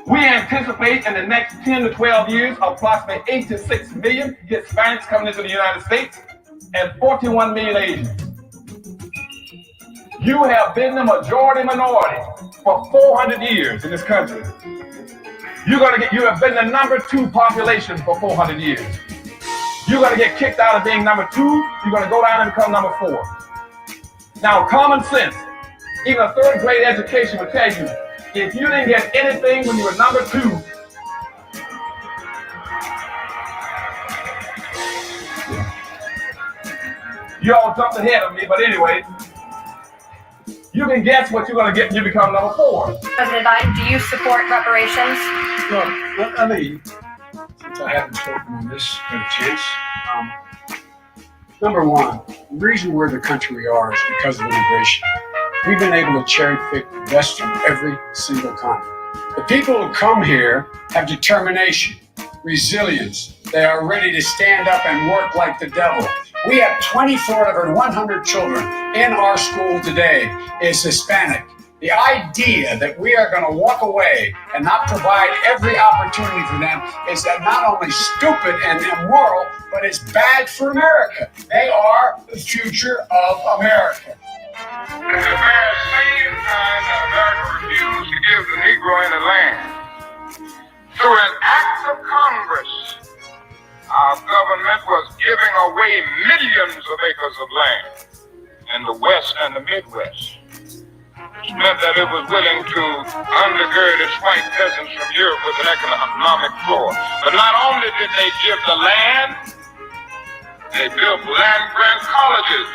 We anticipate in the next 10 to 12 years approximately 8 to 6 million Hispanics coming into the United States and 41 million Asians. You have been the majority minority for 400 years in this country. You have been the number 2 population for 400 years. You're going to get kicked out of being number 2. You're going to go down and become number 4. Now, common sense, even a third grade education will tell you, if you didn't get anything when you were number 2, you all jumped ahead of me, but anyway, you can guess what you're going to get when you become number 4. President Biden, do you support reparations? Well, let me, since I haven't spoken on this, get a chance. Number one, the reason we're the country we are is because of immigration. We've been able to cherry pick the best from every single continent. The people who come here have determination, resilience. They are ready to stand up and work like the devil. We have 24 of our 100 children in our school today is Hispanic. The idea that we are going to walk away and not provide every opportunity for them is not only stupid and immoral, but it's bad for America. They are the future of America. At the very same time that America refused to give the Negro any land, through an act of Congress, our government was giving away millions of acres of land in the West and the Midwest. It meant that it was willing to undergird its white peasants from Europe with an economic floor. But not only did they give the land, they built land-grant colleges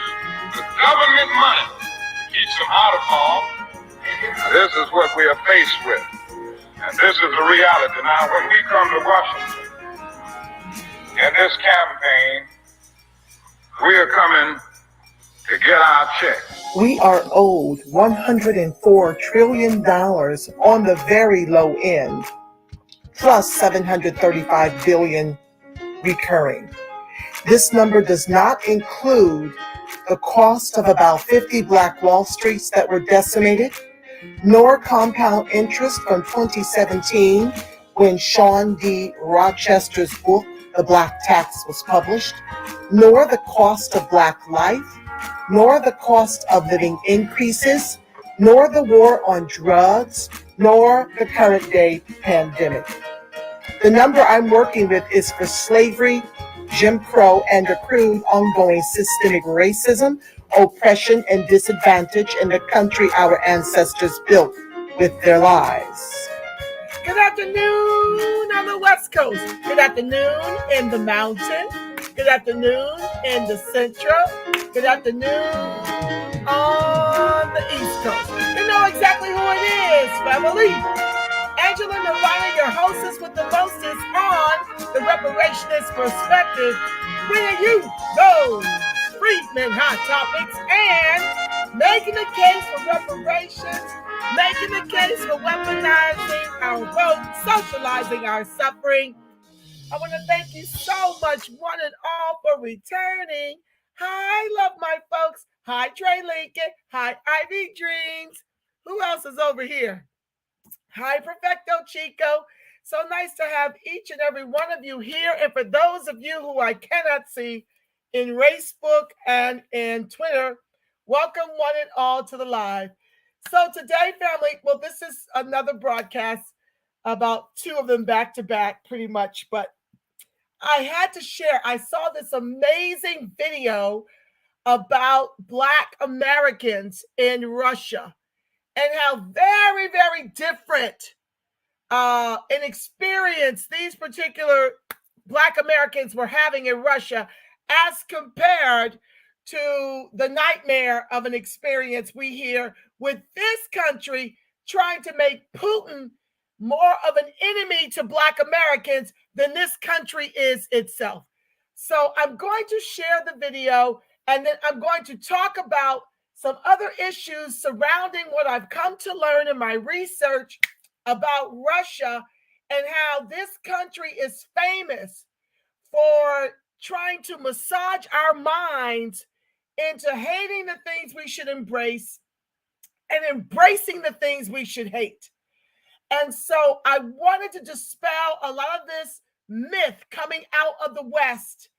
with government money to keep them out of harm. This is what we are faced with. And this is the reality. Now, when we come to Washington in this campaign, we are coming to get our check. We are owed $104 trillion on the very low end, plus $735 billion recurring. This number does not include the cost of about 50 Black Wall Streets that were decimated, nor compound interest from 2017 when Sean D. Rochester's book, The Black Tax, was published, nor the cost of Black life, nor the cost of living increases, nor the war on drugs, nor the current day pandemic. The number I'm working with is for slavery, Jim Crow, and accrued ongoing systemic racism, oppression, and disadvantage in the country our ancestors built with their lives. Good afternoon on the West Coast. Good afternoon in the mountain. Good afternoon in the central. Good afternoon on the East Coast. You know exactly who it is, family. Angela Nirvana, your hostess with the mostest on the Reparationist Perspective, bringing you those Freedmen Hot Topics and making the case for reparations, making the case for weaponizing our vote, socializing our suffering. I want to thank you so much, one and all, for returning. Hi, love my folks. Hi, Trey Lincoln. Hi, Ivy Dreams. Who else is over here? Hi, Perfecto Chico. So nice to have each and every one of you here. And for those of you who I cannot see in Facebook and in Twitter, welcome one and all to the live. So today, family, well, this is another broadcast, about 2 of them back to back pretty much, but I had to share. I saw this amazing video about Black Americans in Russia and how very, very different an experience these particular Black Americans were having in Russia as compared to the nightmare of an experience we hear with this country trying to make Putin more of an enemy to Black Americans than this country is itself. So I'm going to share the video, and then I'm going to talk about some other issues surrounding what I've come to learn in my research about Russia and how this country is famous for trying to massage our minds into hating the things we should embrace and embracing the things we should hate. And so I wanted to dispel a lot of this myth coming out of the West.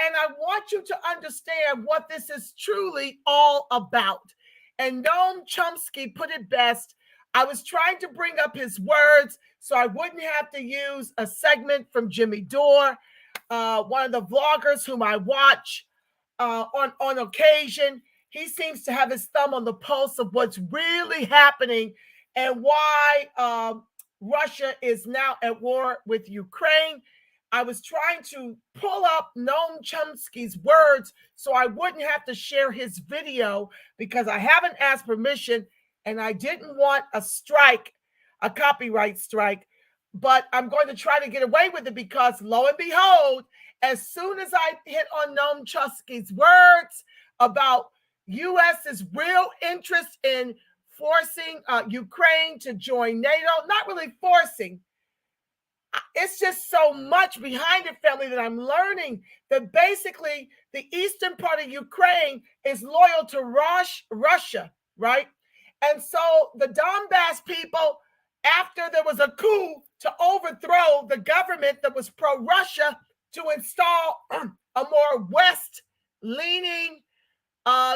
And I want you to understand what this is truly all about. And Noam Chomsky put it best. I was trying to bring up his words so I wouldn't have to use a segment from Jimmy Dore, one of the vloggers whom I watch on occasion. He seems to have his thumb on the pulse of what's really happening and why Russia is now at war with Ukraine. I was trying to pull up Noam Chomsky's words so I wouldn't have to share his video because I haven't asked permission and I didn't want a strike, a copyright strike. But I'm going to try to get away with it because lo and behold, as soon as I hit on Noam Chomsky's words about U.S.'s real interest in forcing Ukraine to join NATO, not really forcing, it's just so much behind it, family, that I'm learning that basically the eastern part of Ukraine is loyal to Russia, right? And so the Donbass people, after there was a coup to overthrow the government that was pro-Russia to install a more West-leaning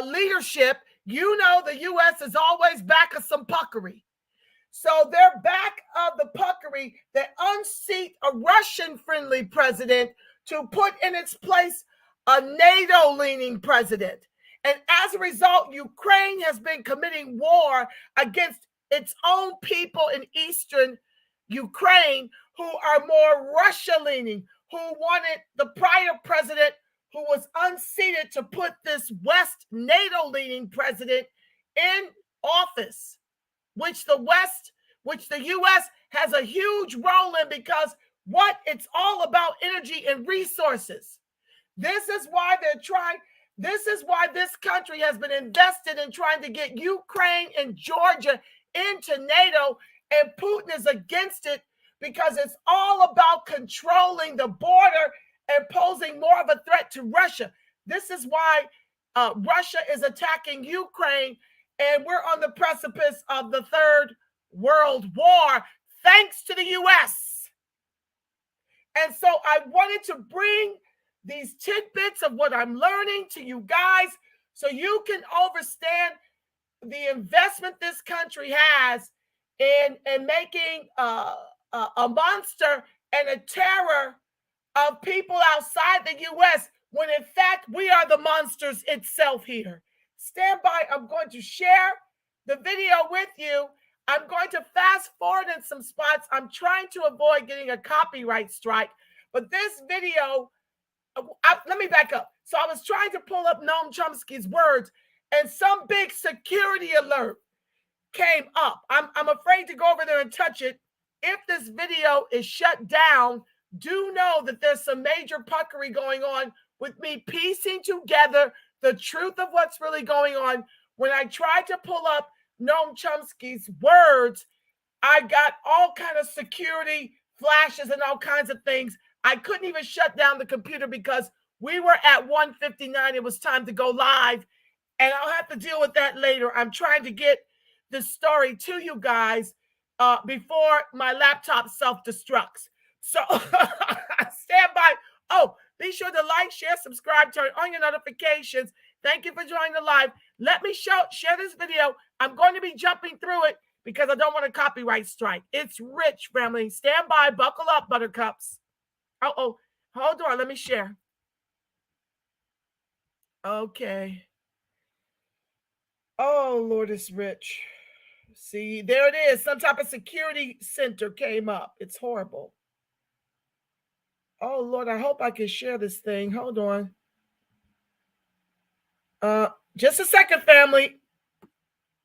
leadership, you know the U.S. is always back of some puckery. So they're back of the puckery that unseat a Russian-friendly president to put in its place a NATO-leaning president. And as a result, Ukraine has been committing war against its own people in eastern Ukraine who are more Russia-leaning, who wanted the prior president who was unseated to put this West NATO-leaning president in office, which the U.S. has a huge role in because what it's all about energy and resources. This is why this country has been invested in trying to get Ukraine and Georgia into NATO, and Putin is against it because it's all about controlling the border and posing more of a threat to Russia. This is why Russia is attacking Ukraine, and we're on the precipice of the Third World War, thanks to the U.S. And so I wanted to bring these tidbits of what I'm learning to you guys so you can understand the investment this country has in making a monster and a terror of people outside the U.S. when in fact we are the monsters itself here. Stand by. I'm going to share the video with you. I'm going to fast forward in some spots. I'm trying to avoid getting a copyright strike, but this video, let me back up. So I was trying to pull up Noam Chomsky's words, and some big security alert came up. I'm afraid to go over there and touch it. If this video is shut down, do know that there's some major puckery going on with me piecing together the truth of what's really going on. When I tried to pull up Noam Chomsky's words, I got all kind of security flashes and all kinds of things. I couldn't even shut down the computer because we were at 1:59. It was time to go live, and I'll have to deal with that later. I'm trying to get this story to you guys before my laptop self-destructs. So stand by. Oh, be sure to like, share, subscribe, turn on your notifications. Thank you for joining the live. Let me share this video. I'm going to be jumping through it because I don't want a copyright strike. It's rich, family. Stand by. Buckle up, buttercups. Oh, hold on. Let me share. Okay. Oh, Lord, it's rich. See, there it is. Some type of security center came up. It's horrible. Oh, Lord, I hope I can share this thing. Hold on. Just a second, family.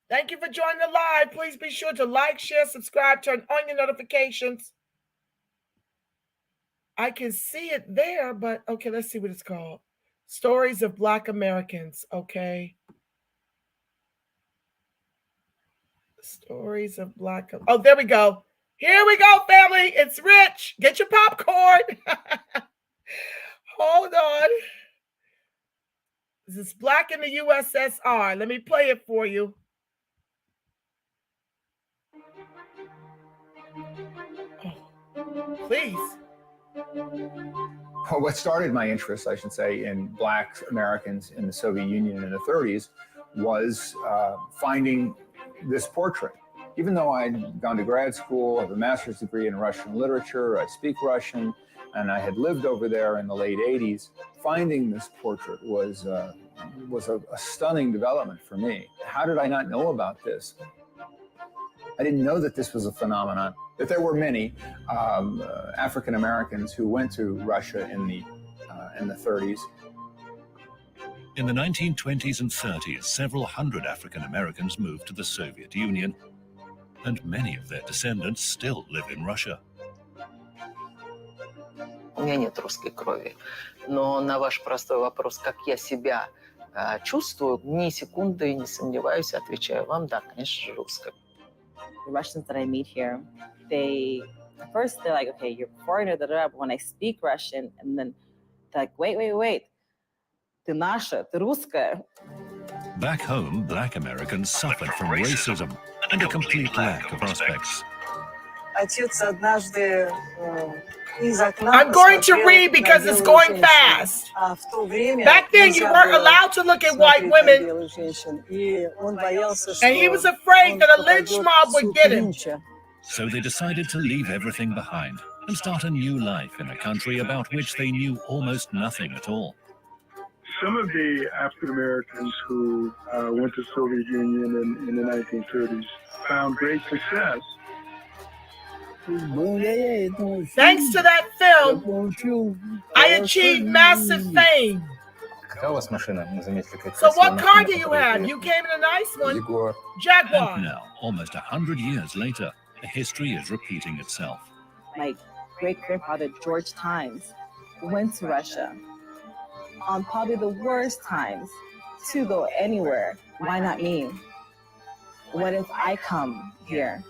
Thank you for joining the live. Please be sure to like, share, subscribe, turn on your notifications. I can see it there, but okay, let's see what it's called. Stories of Black Americans, okay. Stories of Black. Oh, there we go. Here we go, family. It's rich. Get your popcorn. Hold on. This is Black in the USSR. Let me play it for you. Please. Well, what started my interest, I should say, in Black Americans in the Soviet Union in the 30s was finding this portrait. Even though I'd gone to grad school, I have a master's degree in Russian literature, I speak Russian, and I had lived over there in the late 80s, finding this portrait was a stunning development for me. How did I not know about this? I didn't know that this was a phenomenon, that there were many African Americans who went to Russia in the 30s. In the 1920s and 30s, several hundred African Americans moved to the Soviet Union, and many of their descendants still live in Russia. У меня нет русской крови, но на ваш простой вопрос, как я себя чувствую, ни секунды не сомневаюсь, отвечаю вам, да, конечно же, русская. The Russians that I meet here, they're like, okay, you're a foreigner, but when I speak Russian, and then they're like, wait, ты наша, ты русская. Back home, Black Americans suffered from racism and a complete lack of prospects. Отец однажды I'm going to read because it's going fast. Back then, you weren't allowed to look at white women, and he was afraid that a lynch mob would get him. So they decided to leave everything behind and start a new life in a country about which they knew almost nothing at all. Some of the African Americans who went to the Soviet Union in the 1930s found great success. Thanks to that film, I achieved massive fame. So what car do you have? You came in a nice one. Jaguar. And now, almost 100 years later, history is repeating itself. My great-grandfather, George Times, went to Russia on probably the worst times to go anywhere. Why not me? What if I come here?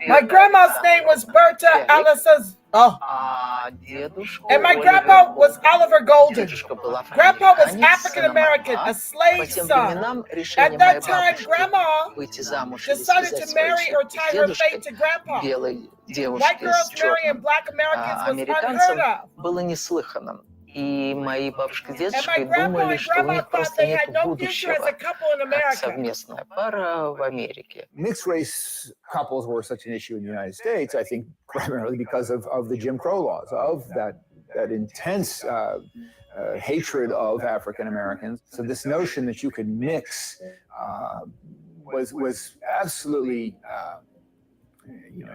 My grandma's name was Berta Alice's. And my grandpa was Oliver Golden. Grandpa was African American, a slave son. At that time, grandma decided to marry or tie her fate to grandpa. White girls marrying Black Americans was unheard of. И мои бабушка с дедушкой думали, что у них просто нет будущего как совместная пара в Америке. Mixed race couples were such an issue in the United States, I think, primarily because of the Jim Crow laws, of that intense hatred of African Americans. So this notion that you could mix was absolutely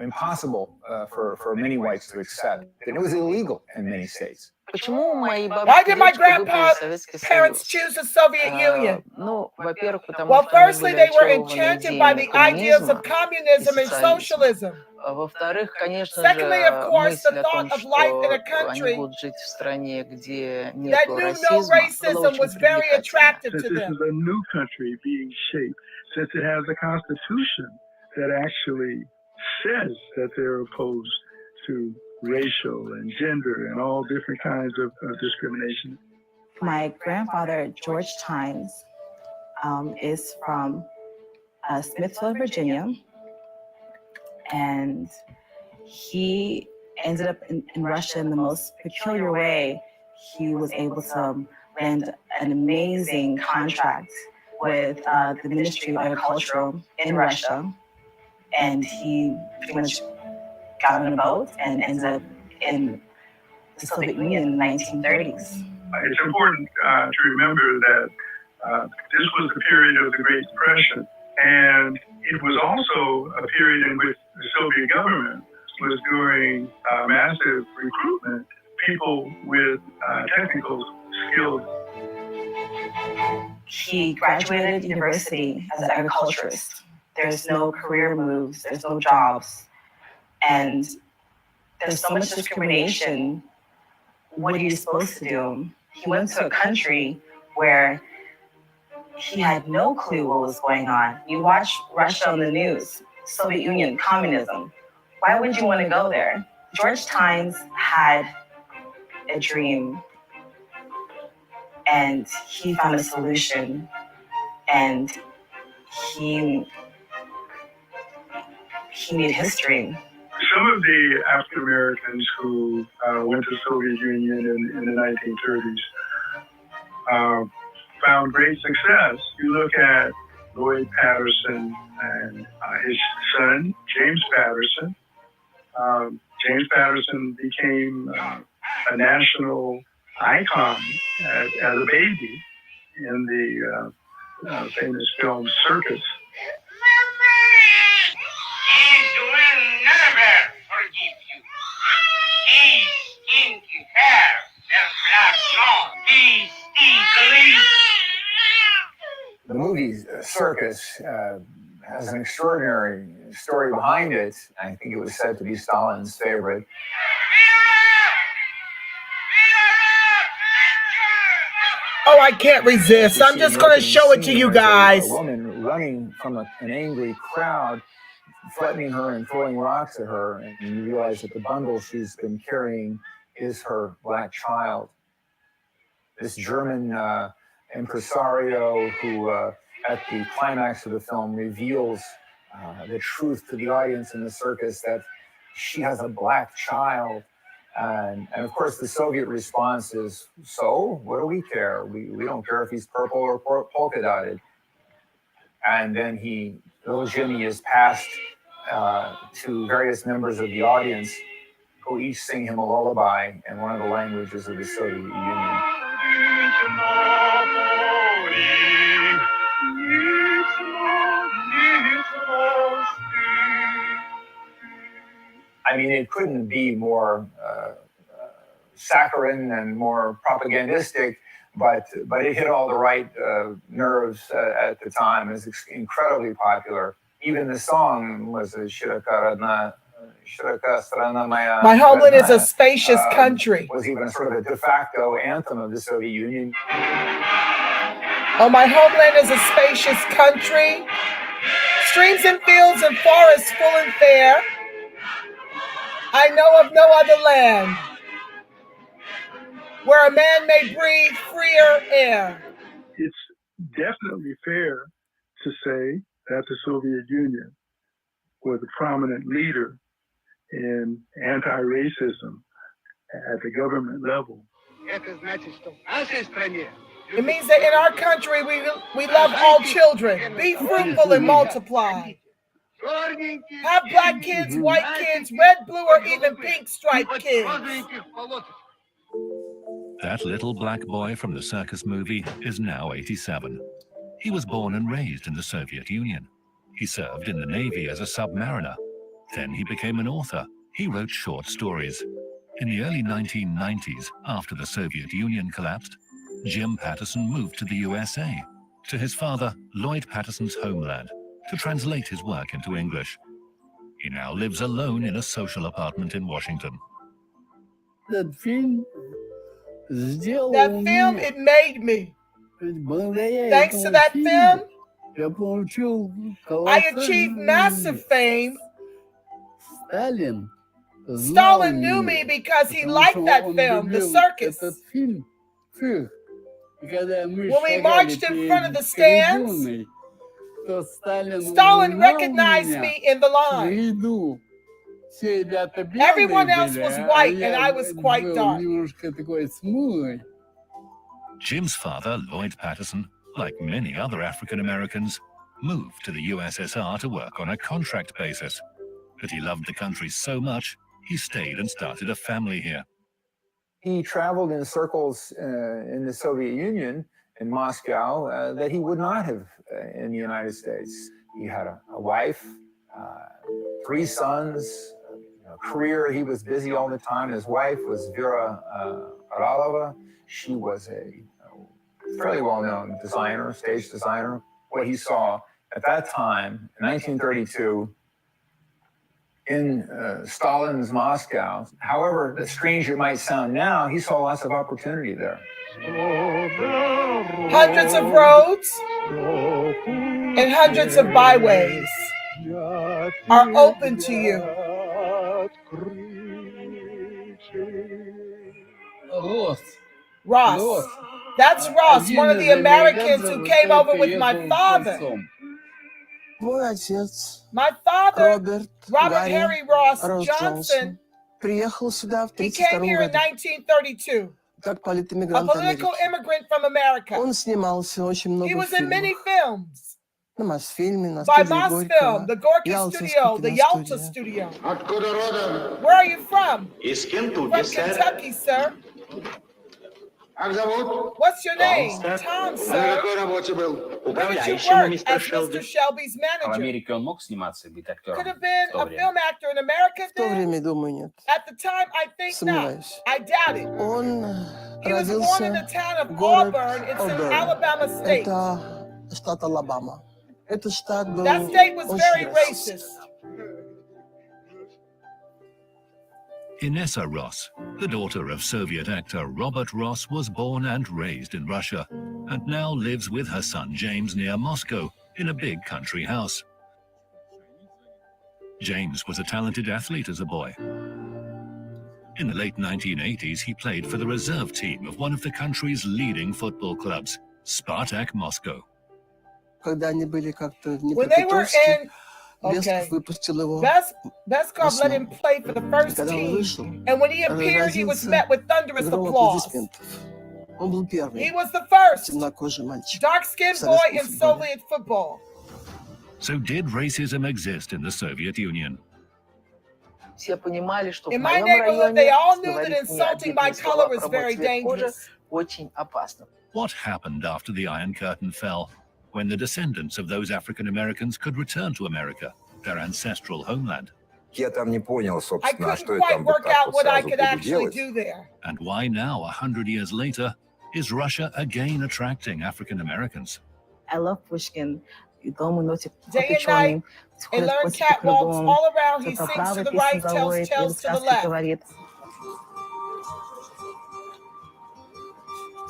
impossible for many whites to accept, and it was illegal in many states. Why did my grandpa's parents choose the Soviet Union? Well, firstly, they were enchanted by the ideas of communism and socialism. Secondly, of course, the thought of life in a country that knew no racism was very attractive to them. This is a new country being shaped, since it has a constitution that actually says that they're opposed to racial and gender and all different kinds of discrimination. My grandfather, George Times, is from Smithfield, Virginia, and he ended up in Russia in the most peculiar way. He was able to land an amazing contract with the Ministry of Agriculture in Russia, and he pretty much got on a boat and ended up in the Soviet Union in the 1930s. It's important to remember that this was the period of the Great Depression, and it was also a period in which the Soviet government was doing massive recruitment, people with technical skills. He graduated university as an agriculturist. There's no career moves, there's no jobs. And there's so much discrimination. What are you supposed to do? He went to a country where he had no clue what was going on. You watch Russia on the news, Soviet Union, communism. Why would you want to go there? George Tynes had a dream and he found a solution and he made history. Some of the African Americans who went to the Soviet Union in the 1930s found great success. You look at Lloyd Patterson and his son, James Patterson. James Patterson became a national icon as a baby in the famous film Circus. He's doing never forgive you. He's stinky hair, there's black snow. He's stinky. The movie Circus has an extraordinary story behind it. I think it was said to be Stalin's favorite. Oh, I can't resist. I'm just going to show it to you guys. A woman running from an angry crowd, threatening her and throwing rocks at her, and you realize that the bundle she's been carrying is her black child. This German impresario who, at the climax of the film, reveals the truth to the audience in the circus that she has a black child. And of course, the Soviet response is, so what do we care? We don't care if he's purple or polka dotted. And then little Jimmy is passed to various members of the audience who each sing him a lullaby in one of the languages of the Soviet Union. I mean, it couldn't be more saccharine and more propagandistic, but it hit all the right nerves at the time. It was incredibly popular. Even the song was a My homeland is a spacious country. Was even sort of a de facto anthem of the Soviet Union. Oh, my homeland is a spacious country. Streams and fields and forests full and fair. I know of no other land where a man may breathe freer air. It's definitely fair to say that the Soviet Union was a prominent leader in anti-racism at the government level. It means that in our country, we love all children. Be fruitful and multiply. Have black kids, white kids, red, blue, or even pink striped kids. That little black boy from the circus movie is now 87. He was born and raised in the Soviet Union. He served in the Navy as a submariner. Then he became an author. He wrote short stories. In the early 1990s, after the Soviet Union collapsed, Jim Patterson moved to the USA, to his father, Lloyd Patterson's homeland, to translate his work into English. He now lives alone in a social apartment in Washington. That film, it made me. Thanks to that film, I achieved massive fame. Stalin knew me because he liked that film, The Circus. When we marched in front of the stands, Stalin recognized me in the line. Everyone else was white and I was quite dark. Jim's father, Lloyd Patterson, like many other African Americans, moved to the USSR to work on a contract basis. But he loved the country so much, he stayed and started a family here. He traveled in circles in the Soviet Union, in Moscow, that he would not have in the United States. He had a wife, 3 sons, a career. He was busy all the time. His wife was Vera Aralova. She was a fairly well-known designer, stage designer. What he saw at that time, in 1932, in Stalin's Moscow, however strange it might sound now, he saw lots of opportunity there. Hundreds of roads and hundreds of byways are open to you. Ross. That's Ross, one of the Americans who came over with my father. My father, Robert Harry Ross Johnson, he came here in 1932. A political immigrant from America. He was in many films. By Mosfilm, the Gorky Studio, the Yalta Studio. Where are you from? From Kentucky, sir. What's your name? Tom, sir. Where did you work as Mr. Shelby's manager? Could have been a film actor in America then? At the time, I think not. I doubt it. He was born in the town of Auburn. It's in Alabama State. That state was very racist. Inessa Ross, the daughter of Soviet actor Robert Ross, was born and raised in Russia and now lives with her son James near Moscow in a big country house. James was a talented athlete as a boy. In the late 1980s, he played for the reserve team of one of the country's leading football clubs, Spartak Moscow. When they were in, Beskov let him play for the first team, and when he appeared, he was met with thunderous applause. He was the first dark-skinned boy in Soviet football. So did racism exist in the Soviet Union? In my neighborhood, they all knew that insulting my color was very dangerous. What happened after the Iron Curtain fell, when the descendants of those African Americans could return to America, their ancestral homeland? I couldn't quite work out what I could actually do there. And why now, 100 years later, is Russia again attracting African Americans? I love Pushkin. Day and night, they learn catwalks all around. He sings to the right, tells to the left.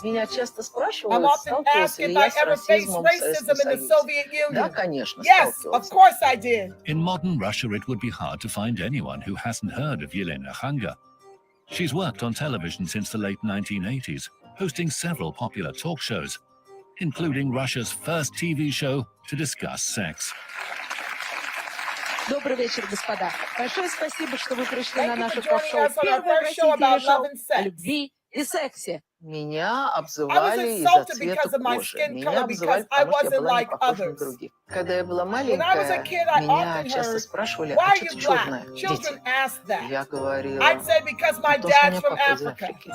I'm often asked if I ever faced racism in the Soviet Union. Yes, of course I did. In modern Russia, it would be hard to find anyone who hasn't heard of Yelena Khanga. She's worked on television since the late 1980s, hosting several popular talk shows, including Russia's first TV show to discuss sex. Добрый вечер, господа. Большое спасибо, что вы пришли на наше ток-шоу. Первое в России телешоу о любви и сексе. Меня обзывали из-за цвета кожи. Меня обзывали, потому что я была не похожа на других. Когда я была маленькая, меня часто спрашивали, а что ты черная, дети? Я говорила, потому что меня папа из Африки.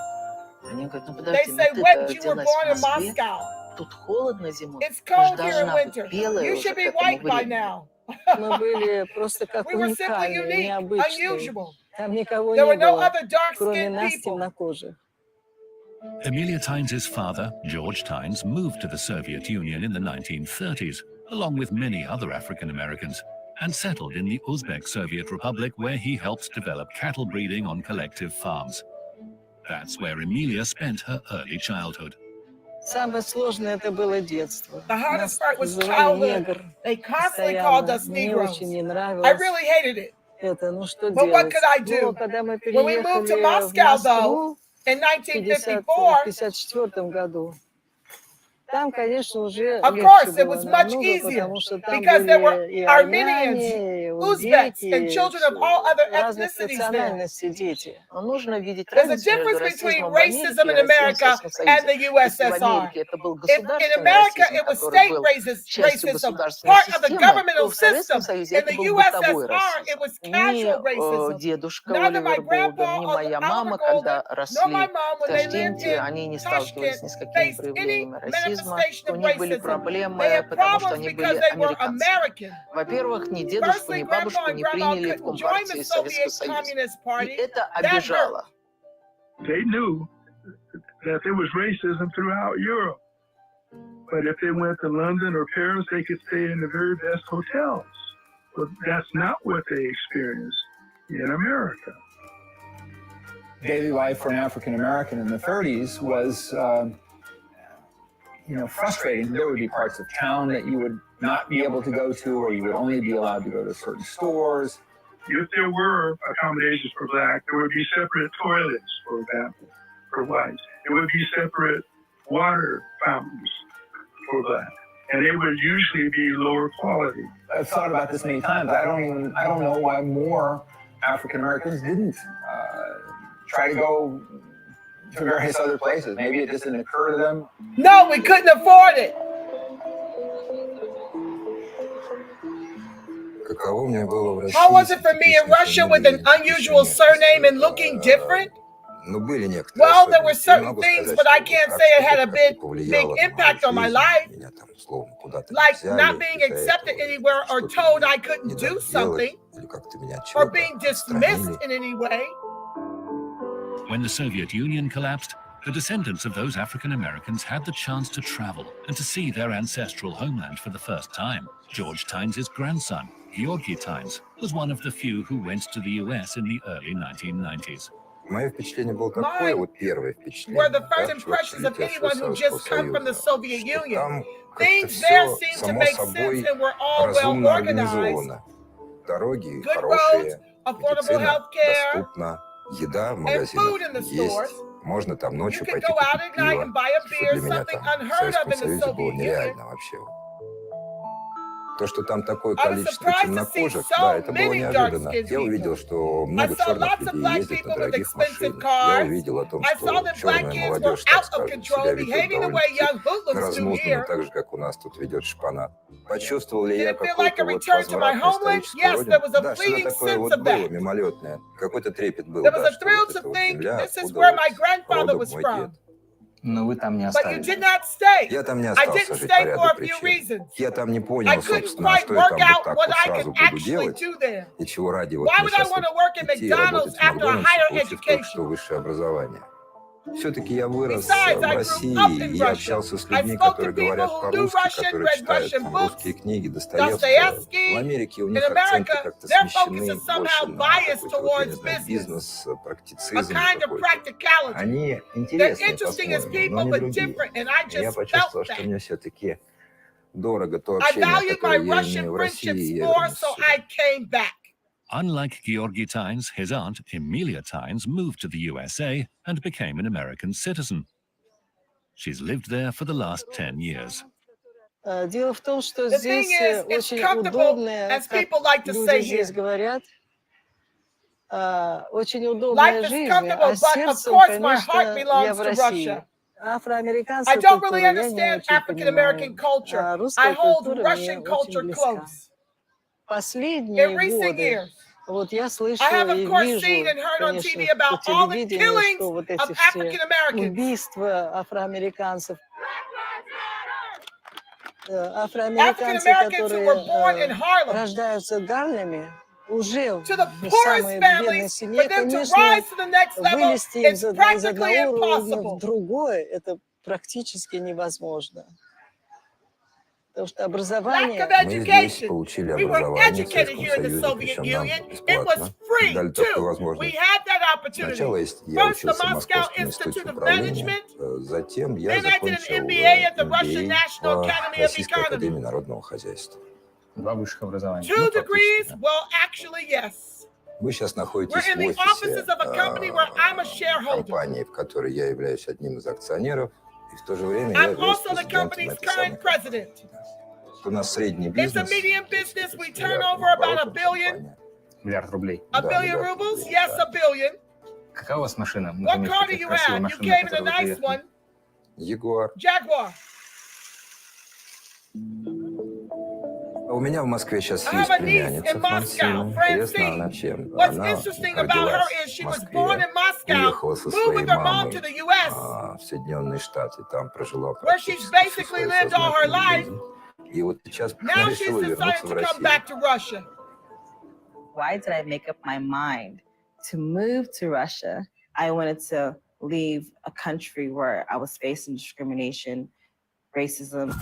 Они говорят, ну подожди, ну ты родилась в Москве, тут холодно зимой, ты же должна быть белая уже к этому времени. Мы были просто как уникальные, необычные. Там никого не было, кроме нас, темнокожих. Amelia Tynes' father, George Tynes, moved to the Soviet Union in the 1930s, along with many other African Americans, and settled in the Uzbek Soviet Republic, where he helped develop cattle breeding on collective farms. That's where Amelia spent her early childhood. Самое сложное это было детство. The hardest part was childhood. They constantly called us Negroes. I really hated it. But what could I do? When we moved to Moscow, though, in 1954, году, там, конечно, уже of course, it was much easier because there were Armenians, Uzbeks, and children of all other ethnicities there. There's a difference between racism in America and the USSR. In America, it was state racism, part of the governmental system. In the USSR, it was casual racism. Neither my grandpa or Oliver Golden, nor my mom, when they lived in Tashkent, faced any manifestation of racism. They had problems because they were American. Во-первых, ни дедушку, ни бабушку не приняли в Компартию и Советскую Союз. И это обижало. They knew that there was racism throughout Europe. But if they went to London or Paris, they could stay in the very best hotels. But that's not what they experienced in America. Daily life for an African American in the 30s was frustrating. There would be parts of town that you would not be able to go to, or you would only be allowed to go to certain stores. If there were accommodations for Black, there would be separate toilets, for example. for whites. There would be separate water fountains for black, and they would usually be lower quality. I've thought about this many times. I don't know why more African Americans didn't try to go to various other places. Maybe it just didn't occur to them. No, we couldn't afford it. How was it for me in Russia with an unusual surname and looking different? Well, there were certain things, but I can't say it had a big impact on my life. Like not being accepted anywhere or told I couldn't do something or being dismissed in any way. When the Soviet Union collapsed, the descendants of those African Americans had the chance to travel and to see their ancestral homeland for the first time. George Tynes' grandson, Georgy Tynes, was one of the few who went to the US in the early 1990s. Mine were the first impressions of anyone who just come from the Soviet Union. Things there seemed to make sense and were all well organized. Good roads, affordable health care, and food in the stores. You could go out at night and buy a beer, something unheard of in the Soviet Union. То, что там такое количество темнокожих, да, это было неожиданно. Я увидел, что много черных людей ездит на дорогих машинах. Я увидел о том, что черная молодежь, так скажем, себя ведет довольно размутно, так же, как у нас тут ведет шпана. Почувствовал ли я какой-то вот возврат на историческую родину? Да, что-то такое вот было мимолетное. Какой-то трепет был, да, что вот эта вот земля, откуда родом мой дед. Но вы там не остались. Я там не остался жить по ряду причин. Я там не понял, собственно, что я там вот так вот сразу буду делать, и чего ради вот мне сейчас вот идти работать в Макдональдсе, получив только что высшее образование. Все-таки я вырос в России, и я общался с людьми, которые говорят по-русски, которые читают там русские книги Достоевского. В Америке у них акценты как-то смещены больше на какой-то вот, я не знаю, бизнес, практицизм какой-то. Они интересны по-своему, но не другие. И я почувствовал, что мне все-таки дорого то общение, которое я имею в России, и я вернусь сюда. Unlike Georgy Tynes, his aunt, Emilia Tynes, moved to the USA and became an American citizen. She's lived there for the last 10 years. Дело в том, что здесь очень удобная, как люди здесь говорят, очень удобная жизнь, а сердцем, конечно, я в России. Афроамериканская культура я не очень понимаю, а русская культура мне очень близка. Последние годы, вот я слышу и вижу, конечно, по телевидению, что вот эти все убийства афроамериканцев, которые рождаются в Гарлеме, уже в самой бедной семье, конечно, вылезти из одного уровня в другой, это практически невозможно. Потому что образование... Мы здесь получили образование в Советском Союзе, причем нам бесплатно. Дали такую возможность. Сначала я учился в Московском институте управления, затем я закончил MBA в Российской академии народного хозяйства. Два высших образования. Вы сейчас находитесь в офисе компании, в которой я являюсь одним из акционеров, и в то же время я являюсь президентом этой самой компании. У нас средний бизнес. Миллиард рублей. $1 billion rubles? Yes, $1 billion. Какая у вас машина? What car do you have? You came in a nice one. Jaguar. У меня в Москве сейчас есть племянница Франсина. Интересно, она чем? Она родилась в Москве, уехала со своей мамой в Соединенные Штаты, там прожила практически всю свою сознательную жизнь. И вот сейчас решила вернуться в Россию. Why did I make up my mind to move to Russia? I wanted to leave a country where I was facing discrimination, racism.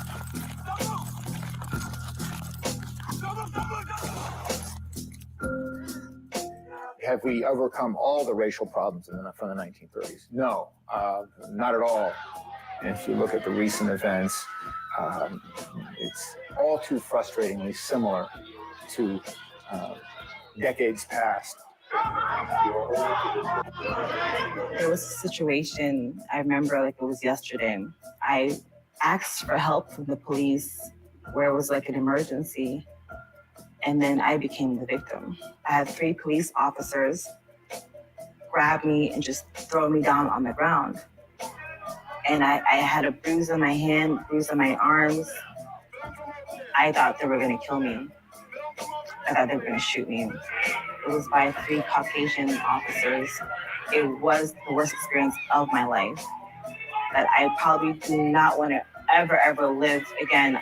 Have we overcome all the racial problems from the 1930s? No, not at all. And if you look at the recent events, it's all too frustratingly similar to decades past. There was a situation, I remember like it was yesterday. I asked for help from the police where it was like an emergency, and then I became the victim. I had 3 police officers grab me and just throw me down on the ground. And I had a bruise on my hand, bruise on my arms. I thought they were gonna kill me. I thought they were gonna shoot me. It was by 3 Caucasian officers. It was the worst experience of my life that I probably do not want to ever live again.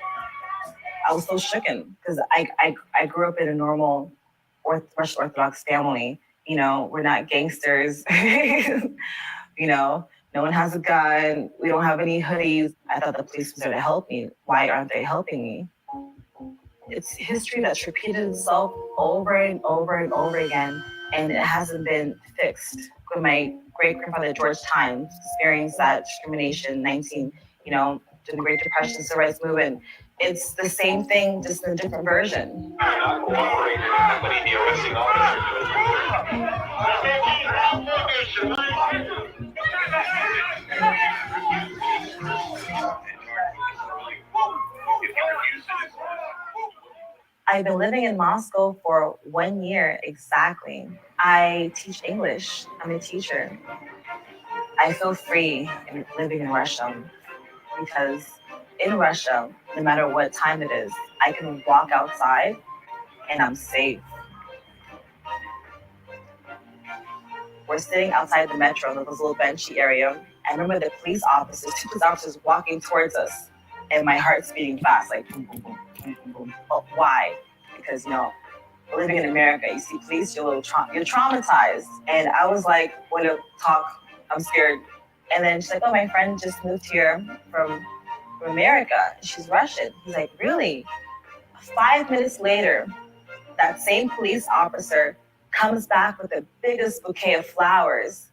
I was so shooken because I grew up in a normal Russian Orthodox family. You know, we're not gangsters. You know, no one has a gun. We don't have any hoodies. I thought the police was there to help me. Why aren't they helping me? It's history that's repeated itself over and over and over again, and it hasn't been fixed. When my great-grandfather George Times experienced that discrimination, during the Great Depression, Civil Rights Movement, it's the same thing, just in a different version. I've been living in Moscow for 1 year exactly. I teach English. I'm a teacher. I feel free in living in Russia because in Russia, no matter what time it is, I can walk outside and I'm safe. We're sitting outside the metro, in this little benchy area. I remember the 2 police officers walking towards us, and my heart's beating fast, like boom, boom, boom, boom, boom, boom. But why? Because, living in America, you see police, you're traumatized. And I was like, when to talk, I'm scared. And then she's like, oh, my friend just moved here from America. She's Russian. He's like, really? 5 minutes later, that same police officer comes back with the biggest bouquet of flowers,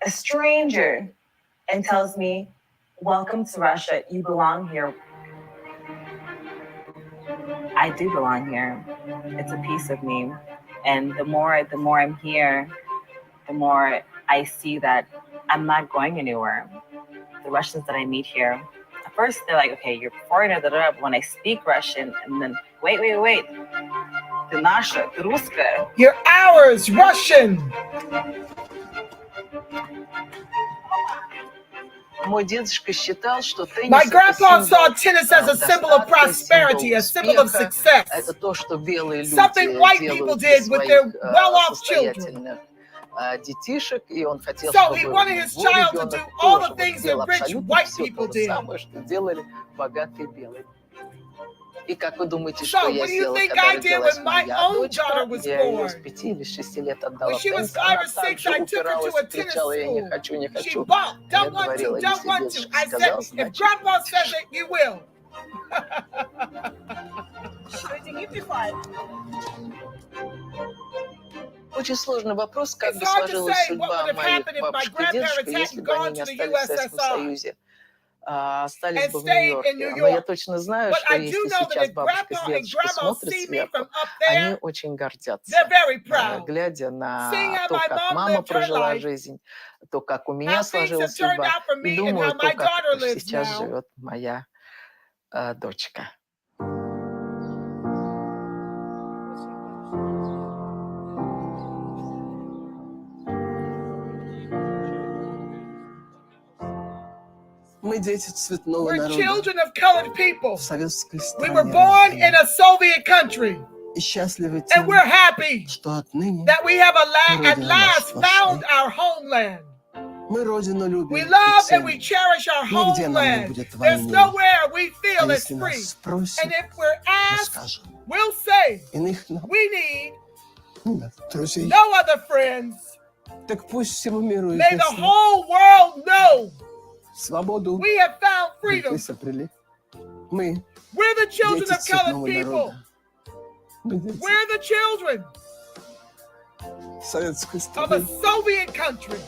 a stranger, and tells me, welcome to Russia, you belong here. I do belong here. It's a piece of me. And the more I'm here, the more I see that I'm not going anywhere. The Russians that I meet here, at first they're like, okay, you're a foreigner, but when I speak Russian, and then, wait. Ты наша, ты русская. You're ours, Russian. My grandpa saw tennis as a symbol of prosperity, a symbol of success. Something white people did with their well-off children. So he wanted his child to do all the things that rich white people did. So what do you think I did when my own daughter was born? When she was 5 or 6, I took her to a tennis school. She balked, don't want to. I said, if grandpa says it, you will. Очень сложный вопрос, как бы сложилась судьба моих бабушки и дедушки, если бы они не остались в Советском Союзе. Остались бы в Нью-Йорке. Но я точно знаю, что если сейчас бабушка с дедушкой смотрят сверху, они очень гордятся, глядя на то, как мама прожила жизнь, то, как у меня сложилась судьба, и думаю, то, как сейчас живет моя дочка. We're children of colored people. We were born in a Soviet country. And we're happy that we have at last found our homeland. We love and we cherish our homeland. There's nowhere we feel as free. And if we're asked, we'll say we need no other friends. May the whole world know we have found freedom. We're the children of colored people. We're the children of a Soviet country.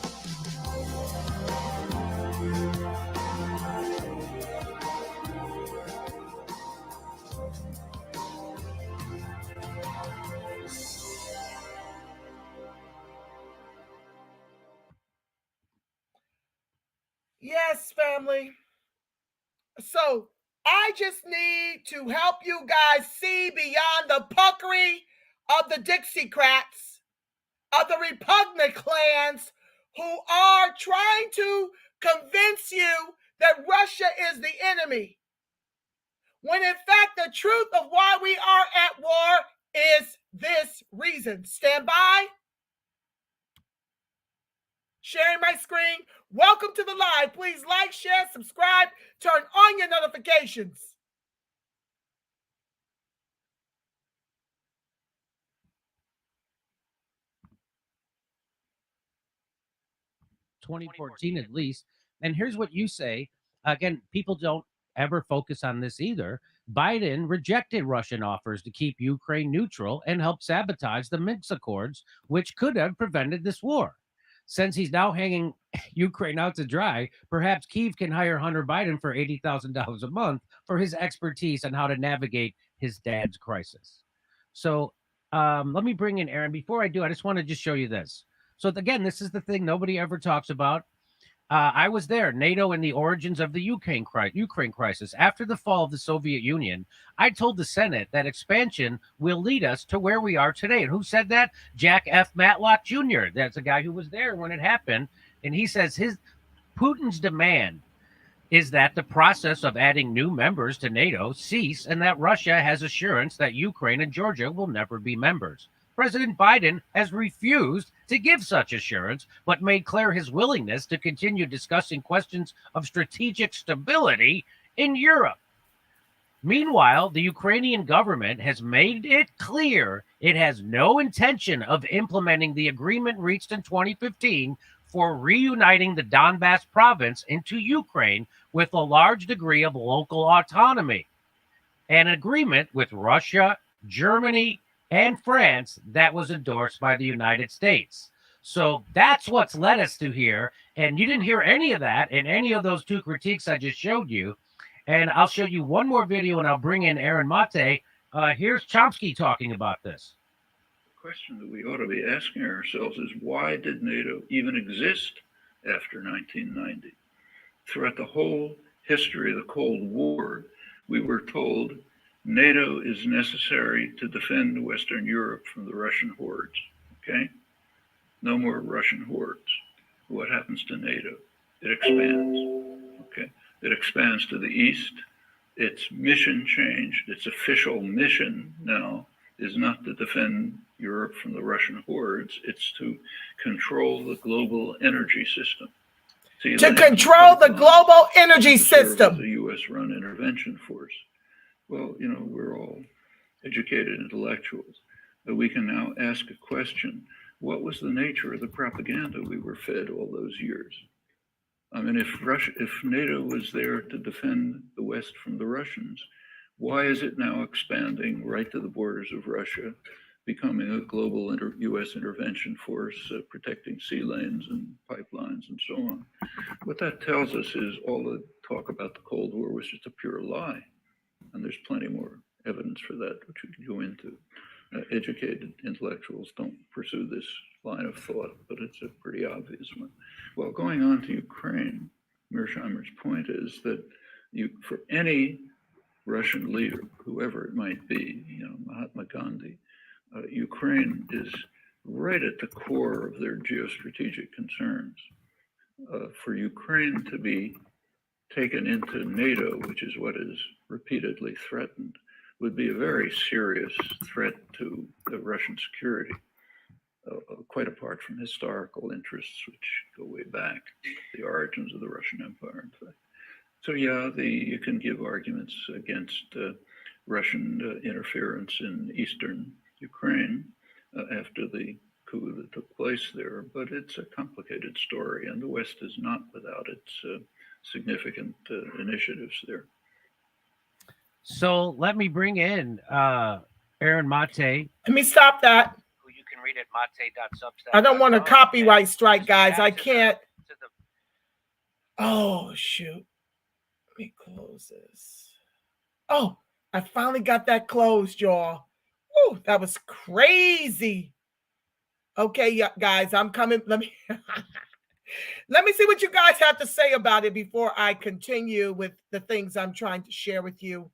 Yes, family. So I just need to help you guys see beyond the puckery of the Dixiecrats, of the repugnant clans who are trying to convince you that Russia is the enemy, when in fact the truth of why we are at war is this reason. Stand by. Sharing my screen. Welcome to the live. Please like, share, subscribe, turn on your notifications. (2014 at least). And here's what you say. Again, people don't ever focus on this either. Biden rejected Russian offers to keep Ukraine neutral and helped sabotage the Minsk Accords, which could have prevented this war. Since he's now hanging Ukraine out to dry, perhaps Kyiv can hire Hunter Biden for $80,000 a month for his expertise on how to navigate his dad's crisis. So let me bring in Aaron. Before I do, I just want to just show you this. So again, this is the thing nobody ever talks about. I was there, NATO and the origins of the Ukraine crisis. After the fall of the Soviet Union, I told the Senate that expansion will lead us to where we are today. And who said that? Jack F. Matlock Jr. That's a guy who was there when it happened. And he says Putin's demand is that the process of adding new members to NATO cease and that Russia has assurance that Ukraine and Georgia will never be members. President Biden has refused to give such assurance, but made clear his willingness to continue discussing questions of strategic stability in Europe. Meanwhile, the Ukrainian government has made it clear it has no intention of implementing the agreement reached in 2015 for reuniting the Donbass province into Ukraine with a large degree of local autonomy. An agreement with Russia, Germany, and France that was endorsed by the United States. So that's what's led us to here. And you didn't hear any of that in any of those two critiques I just showed you. And I'll show you one more video and I'll bring in Aaron Mate. Here's Chomsky talking about this. The question that we ought to be asking ourselves is, why did NATO even exist after 1990? Throughout the whole history of the Cold War, we were told NATO is necessary to defend Western Europe from the Russian hordes, okay? No more Russian hordes. What happens to NATO? It expands, okay? It expands to the east. Its mission changed. Its official mission now is not to defend Europe from the Russian hordes. It's to control the global energy system. See, to control the global energy system. The U.S.-run intervention force. Well, you know, we're all educated intellectuals, but we can now ask a question. What was the nature of the propaganda we were fed all those years? I mean, if NATO was there to defend the West from the Russians, why is it now expanding right to the borders of Russia, becoming a global U.S. intervention force, protecting sea lanes and pipelines and so on? What that tells us is all the talk about the Cold War was just a pure lie. And there's plenty more evidence for that, which we can go into. Educated intellectuals don't pursue this line of thought, but it's a pretty obvious one. Well, going on to Ukraine, Mearsheimer's point is that for any Russian leader, whoever it might be, you know, Mahatma Gandhi, Ukraine is right at the core of their geostrategic concerns. For Ukraine to be taken into NATO, which is what is repeatedly threatened, would be a very serious threat to the Russian security, quite apart from historical interests, which go way back, the origins of the Russian Empire, in fact. So yeah, you can give arguments against Russian interference in eastern Ukraine after the coup that took place there, but it's a complicated story, and the West is not without its significant initiatives there. So let me bring in Aaron Mate. Let me stop that. Who you can read at mate.substack. I don't want a copyright strike, guys. I can't. Oh, shoot. Let me close this. Oh, I finally got that closed, y'all. Ooh, that was crazy. Okay, yeah, guys, I'm coming. Let me. Let me see what you guys have to say about it before I continue with the things I'm trying to share with you.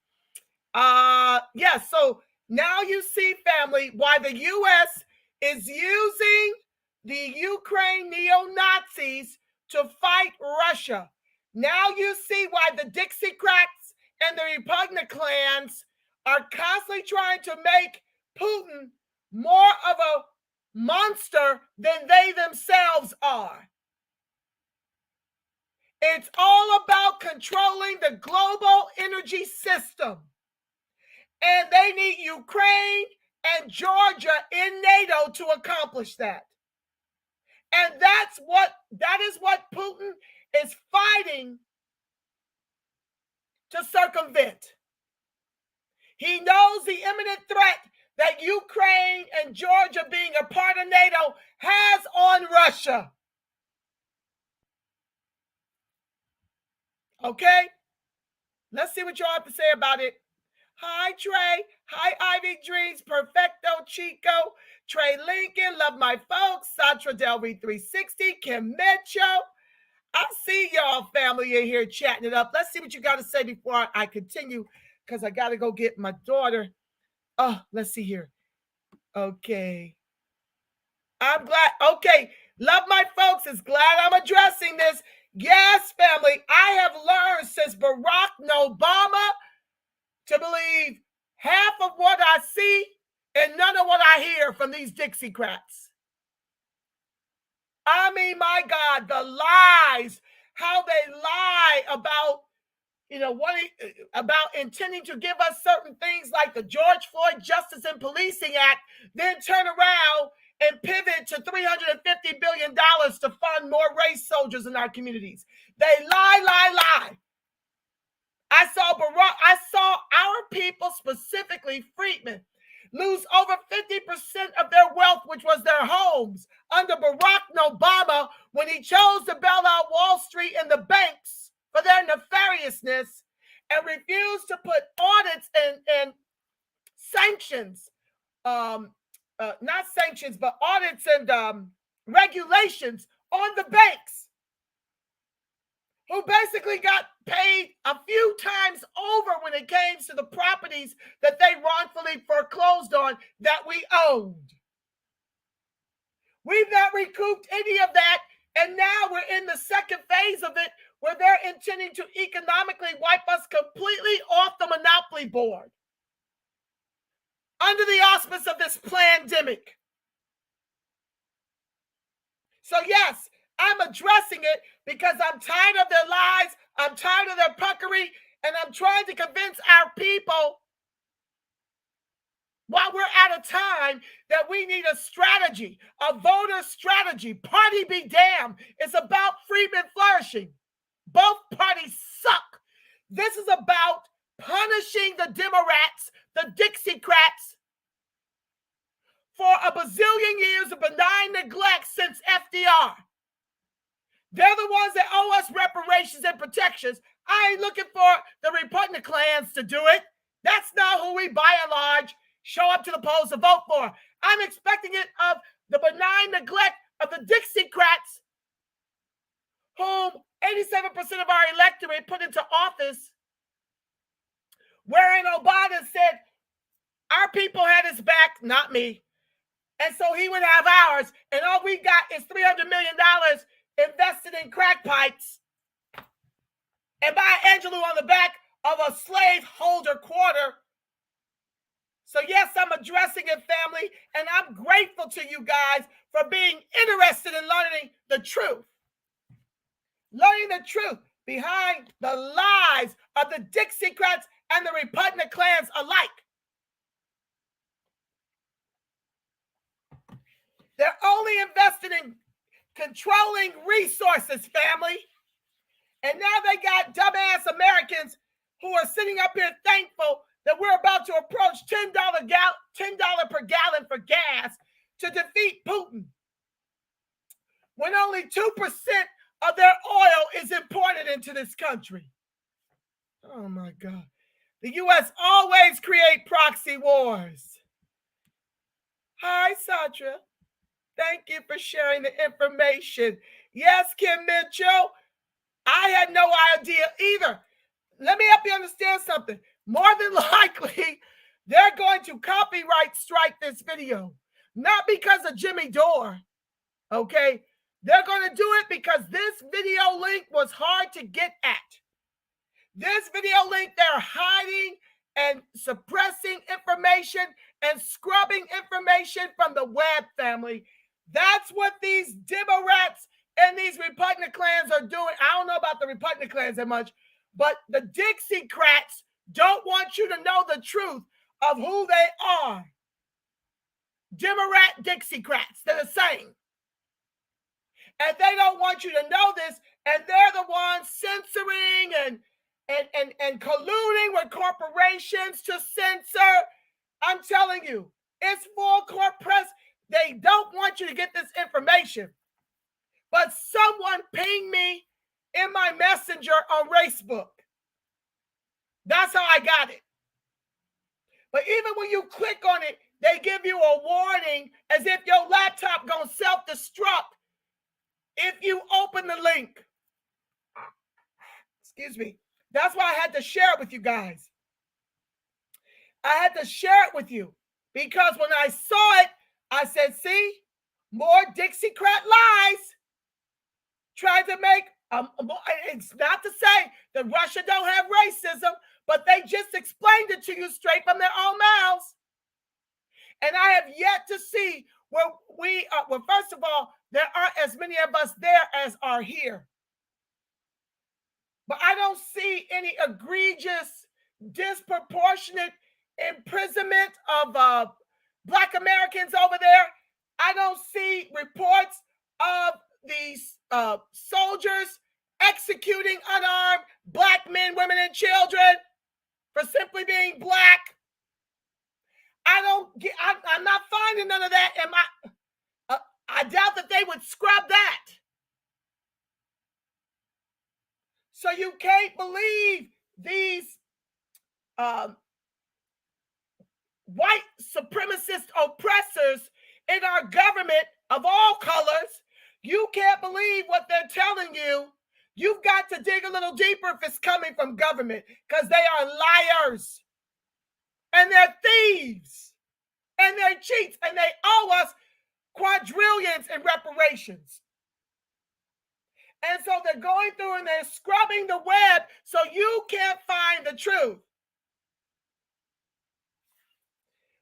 Yeah, so now you see, family, why the U.S. is using the Ukraine neo-Nazis to fight Russia. Now you see why the Dixiecrats and the Repugnant clans are constantly trying to make Putin more of a monster than they themselves are. It's all about controlling the global energy system. And they need Ukraine and Georgia in NATO to accomplish that. And that is what Putin is fighting to circumvent. He knows the imminent threat that Ukraine and Georgia being a part of NATO has on Russia. Okay? Let's see what y'all have to say about it. Hi, Trey. Hi, Ivy Dreams, Perfecto, Chico, Trey Lincoln, Love My Folks, Satra Delby 360, Kim Mitchell. I see y'all family in here chatting it up. Let's see what you got to say before I continue, because I got to go get my daughter. Oh, let's see here. Okay. I'm glad. Okay. Love My Folks is glad I'm addressing this. Yes, family. I have learned since Barack Obama to believe half of what I see and none of what I hear from these Dixiecrats. I mean, my God, the lies, how they lie about, about intending to give us certain things like the George Floyd Justice and Policing Act, then turn around and pivot to $350 billion to fund more race soldiers in our communities. They lie. I saw our people, specifically freedmen, lose over 50% of their wealth, which was their homes, under Barack Obama when he chose to bail out Wall Street and the banks for their nefariousness and refused to put audits and sanctions, not sanctions, but audits and regulations on the banks, who basically got paid a few times over when it came to the properties that they wrongfully foreclosed on that we owned. We've not recouped any of that, and now we're in the second phase of it, where they're intending to economically wipe us completely off the monopoly board under the auspice of this pandemic. So yes, I'm addressing it because I'm tired of their lies, I'm tired of their puckery, and I'm trying to convince our people, while we're at a time, that we need a strategy, a voter strategy. Party be damned. It's about freedmen flourishing. Both parties suck. This is about punishing the Democrats, the Dixiecrats, for a bazillion years of benign neglect since FDR. They're the ones that owe us reparations and protections. I ain't looking for the Repugnant clans to do it. That's not who we, by and large, show up to the polls to vote for. I'm expecting it of the benign neglect of the Dixiecrats, whom 87% of our electorate put into office, wherein OBiden said, our people had his back, not me. And so he would have ours, and all we got is $300 million invested in crack pipes and buy Angelou on the back of a slaveholder quarter. So yes, I'm addressing it, family, and I'm grateful to you guys for being interested in learning the truth. Learning the truth behind the lies of the Dixiecrats and the Repugnant clans alike. They're only invested in controlling resources, family. And now they got dumbass Americans who are sitting up here thankful that we're about to approach $10 per gallon for gas to defeat Putin, when only 2% of their oil is imported into this country. Oh my God. The U.S. always create proxy wars. Hi, Sandra. Thank you for sharing the information. Yes, Kim Mitchell. I had no idea either. Let me help you understand something. More than likely, they're going to copyright strike this video. Not because of Jimmy Dore, okay? They're going to do it because this video link was hard to get at. This video link, they're hiding and suppressing information and scrubbing information from the web, family. That's what these Democrats and these Republicans are doing. I don't know about the Republicans that much, but the Dixiecrats don't want you to know the truth of who they are. Democrat Dixiecrats, they're the same. And they don't want you to know this, and they're the ones censoring and colluding with corporations to censor. I'm telling you, it's full court press. They don't want you to get this information. But someone pinged me in my messenger on Facebook. That's how I got it. But even when you click on it, they give you a warning as if your laptop gonna self-destruct if you open the link. Excuse me. That's why I had to share it with you guys. I had to share it with you because when I saw it, I said, see, more Dixiecrat lies. Tried to make, it's not to say that Russia don't have racism, but they just explained it to you straight from their own mouths. And I have yet to see where we are. Well, first of all, there aren't as many of us there as are here. But I don't see any egregious, disproportionate imprisonment of Black Americans over there. I don't see reports of these soldiers executing unarmed Black men, women, and children for simply being Black. I'm not finding none of that. I doubt that they would scrub that. So you can't believe these white supremacist oppressors in our government of all colors. You can't believe what they're telling you. You've got to dig a little deeper if it's coming from government, because they are liars and they're thieves and they're cheats, and they owe us quadrillions in reparations. And so they're going through and they're scrubbing the web so you can't find the truth.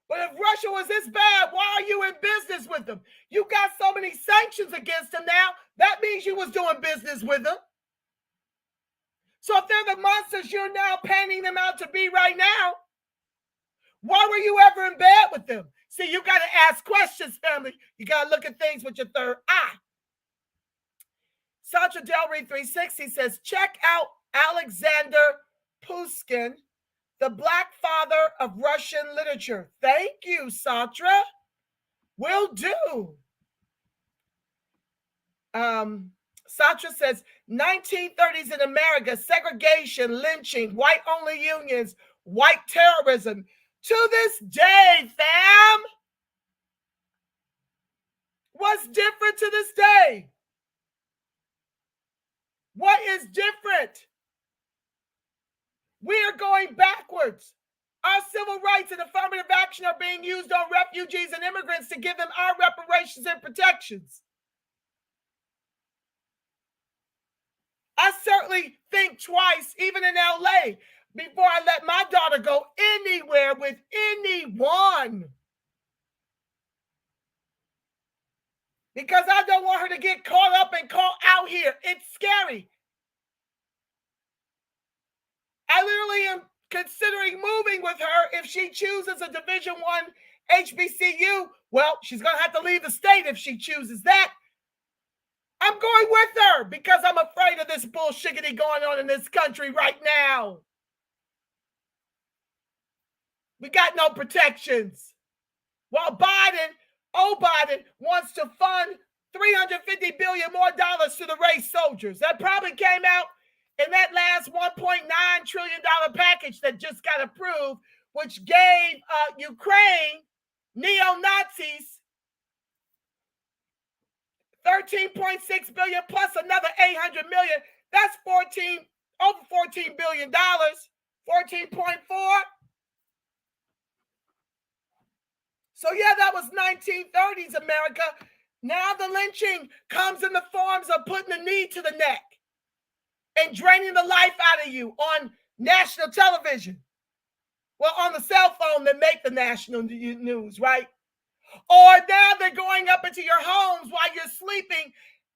But if Russia was this bad, why are you in business with them? You got so many sanctions against them now, that means you was doing business with them. So if they're the monsters you're now painting them out to be right now, why were you ever in bed with them? See, you got to ask questions, family. You got to look at things with your third eye. Sasha Del Reed 360 says, check out Alexander Pushkin, the Black father of Russian literature. Thank you, Satra. Will do. Satra says, 1930s in America, segregation, lynching, white-only unions, white terrorism. To this day, fam. What's different to this day? What is different? We are going backwards. Our civil rights and affirmative action are being used on refugees and immigrants to give them our reparations and protections. I certainly think twice, even in LA, before I let my daughter go anywhere with anyone. Because I don't want her to get caught up and caught out here. It's scary. I literally am considering moving with her if she chooses a Division I HBCU. Well, she's going to have to leave the state if she chooses that. I'm going with her because I'm afraid of this bullshiggity going on in this country right now. We got no protections. While OBiden wants to fund $350 billion more to the race soldiers. That probably came out in that last $1.9 trillion package that just got approved, which gave Ukraine neo-Nazis 13.6 billion plus another 800 million. That's over $14 billion. 14.4. So yeah, that was 1930s America. Now the lynching comes in the forms of putting a knee to the neck and draining the life out of you on national television. Well, on the cell phone that make the national news, right? Or now they're going up into your homes while you're sleeping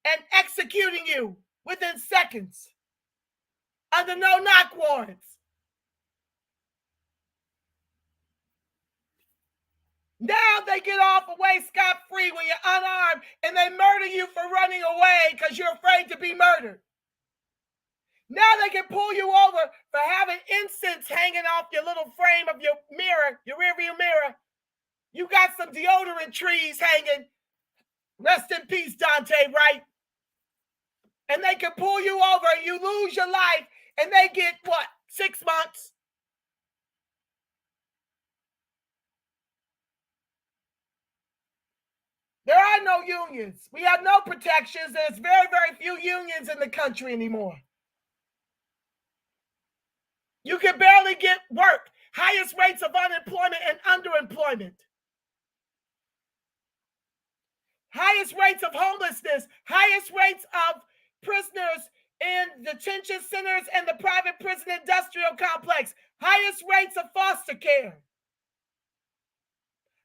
and executing you within seconds under no-knock warrants. Now they get off away scot-free when you're unarmed and they murder you for running away because you're afraid to be murdered. Now they can pull you over for having incense hanging off your little frame of your mirror, your rearview mirror. You got some deodorant trees hanging. Rest in peace, Dante, right? And they can pull you over and you lose your life and they get, what, 6 months? There are no unions. We have no protections. There's very, very few unions in the country anymore. You can barely get work. Highest rates of unemployment and underemployment. Highest rates of homelessness. Highest rates of prisoners in detention centers and the private prison industrial complex. Highest rates of foster care.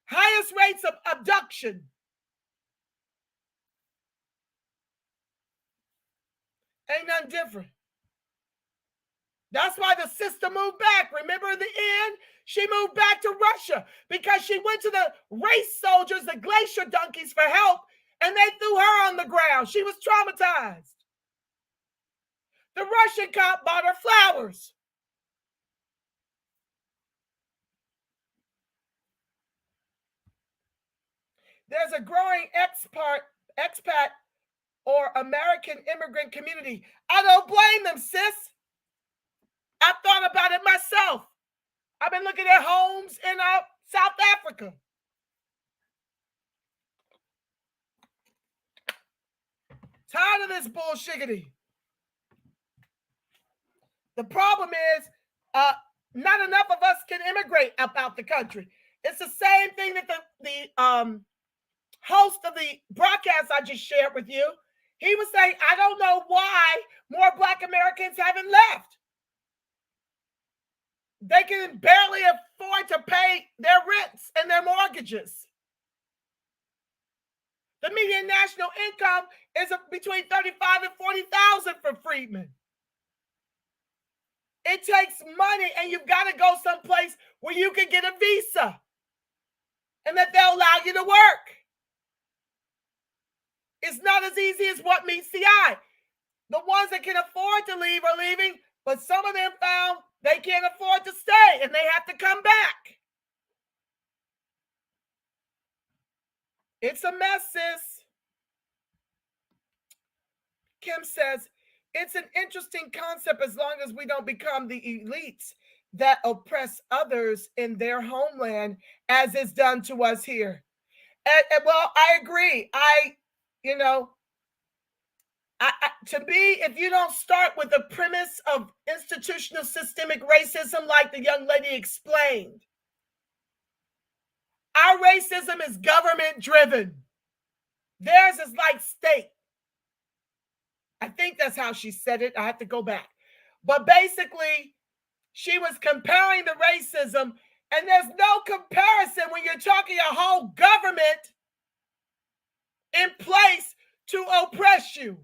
Highest rates of abduction. Ain't nothing different. That's why the sister moved back. Remember in the end, she moved back to Russia because she went to the race soldiers, the glacier donkeys, for help, and they threw her on the ground. She was traumatized. The Russian cop bought her flowers. There's a growing expat or American immigrant community. I don't blame them, sis. I've thought about it myself. I've been looking at homes in South Africa. Tired of this bullshiggity. The problem is, not enough of us can immigrate out the country. It's the same thing that the host of the broadcast I just shared with you, he was saying, I don't know why more Black Americans haven't left. They can barely afford to pay their rents and their mortgages. The median national income is between $35,000 and $40,000 for freedmen. It takes money, and you've got to go someplace where you can get a visa and that they'll allow you to work. It's not as easy as what meets the eye. The ones that can afford to leave are leaving, but some of them found they can't afford to stay and they have to come back. It's a mess, sis. Kim says, it's an interesting concept as long as we don't become the elites that oppress others in their homeland as is done to us here. And well, I agree. To me, if you don't start with the premise of institutional systemic racism like the young lady explained, our racism is government driven. Theirs is like state. I think that's how she said it. I have to go back. But basically, she was comparing the racism, and there's no comparison when you're talking a whole government in place to oppress you.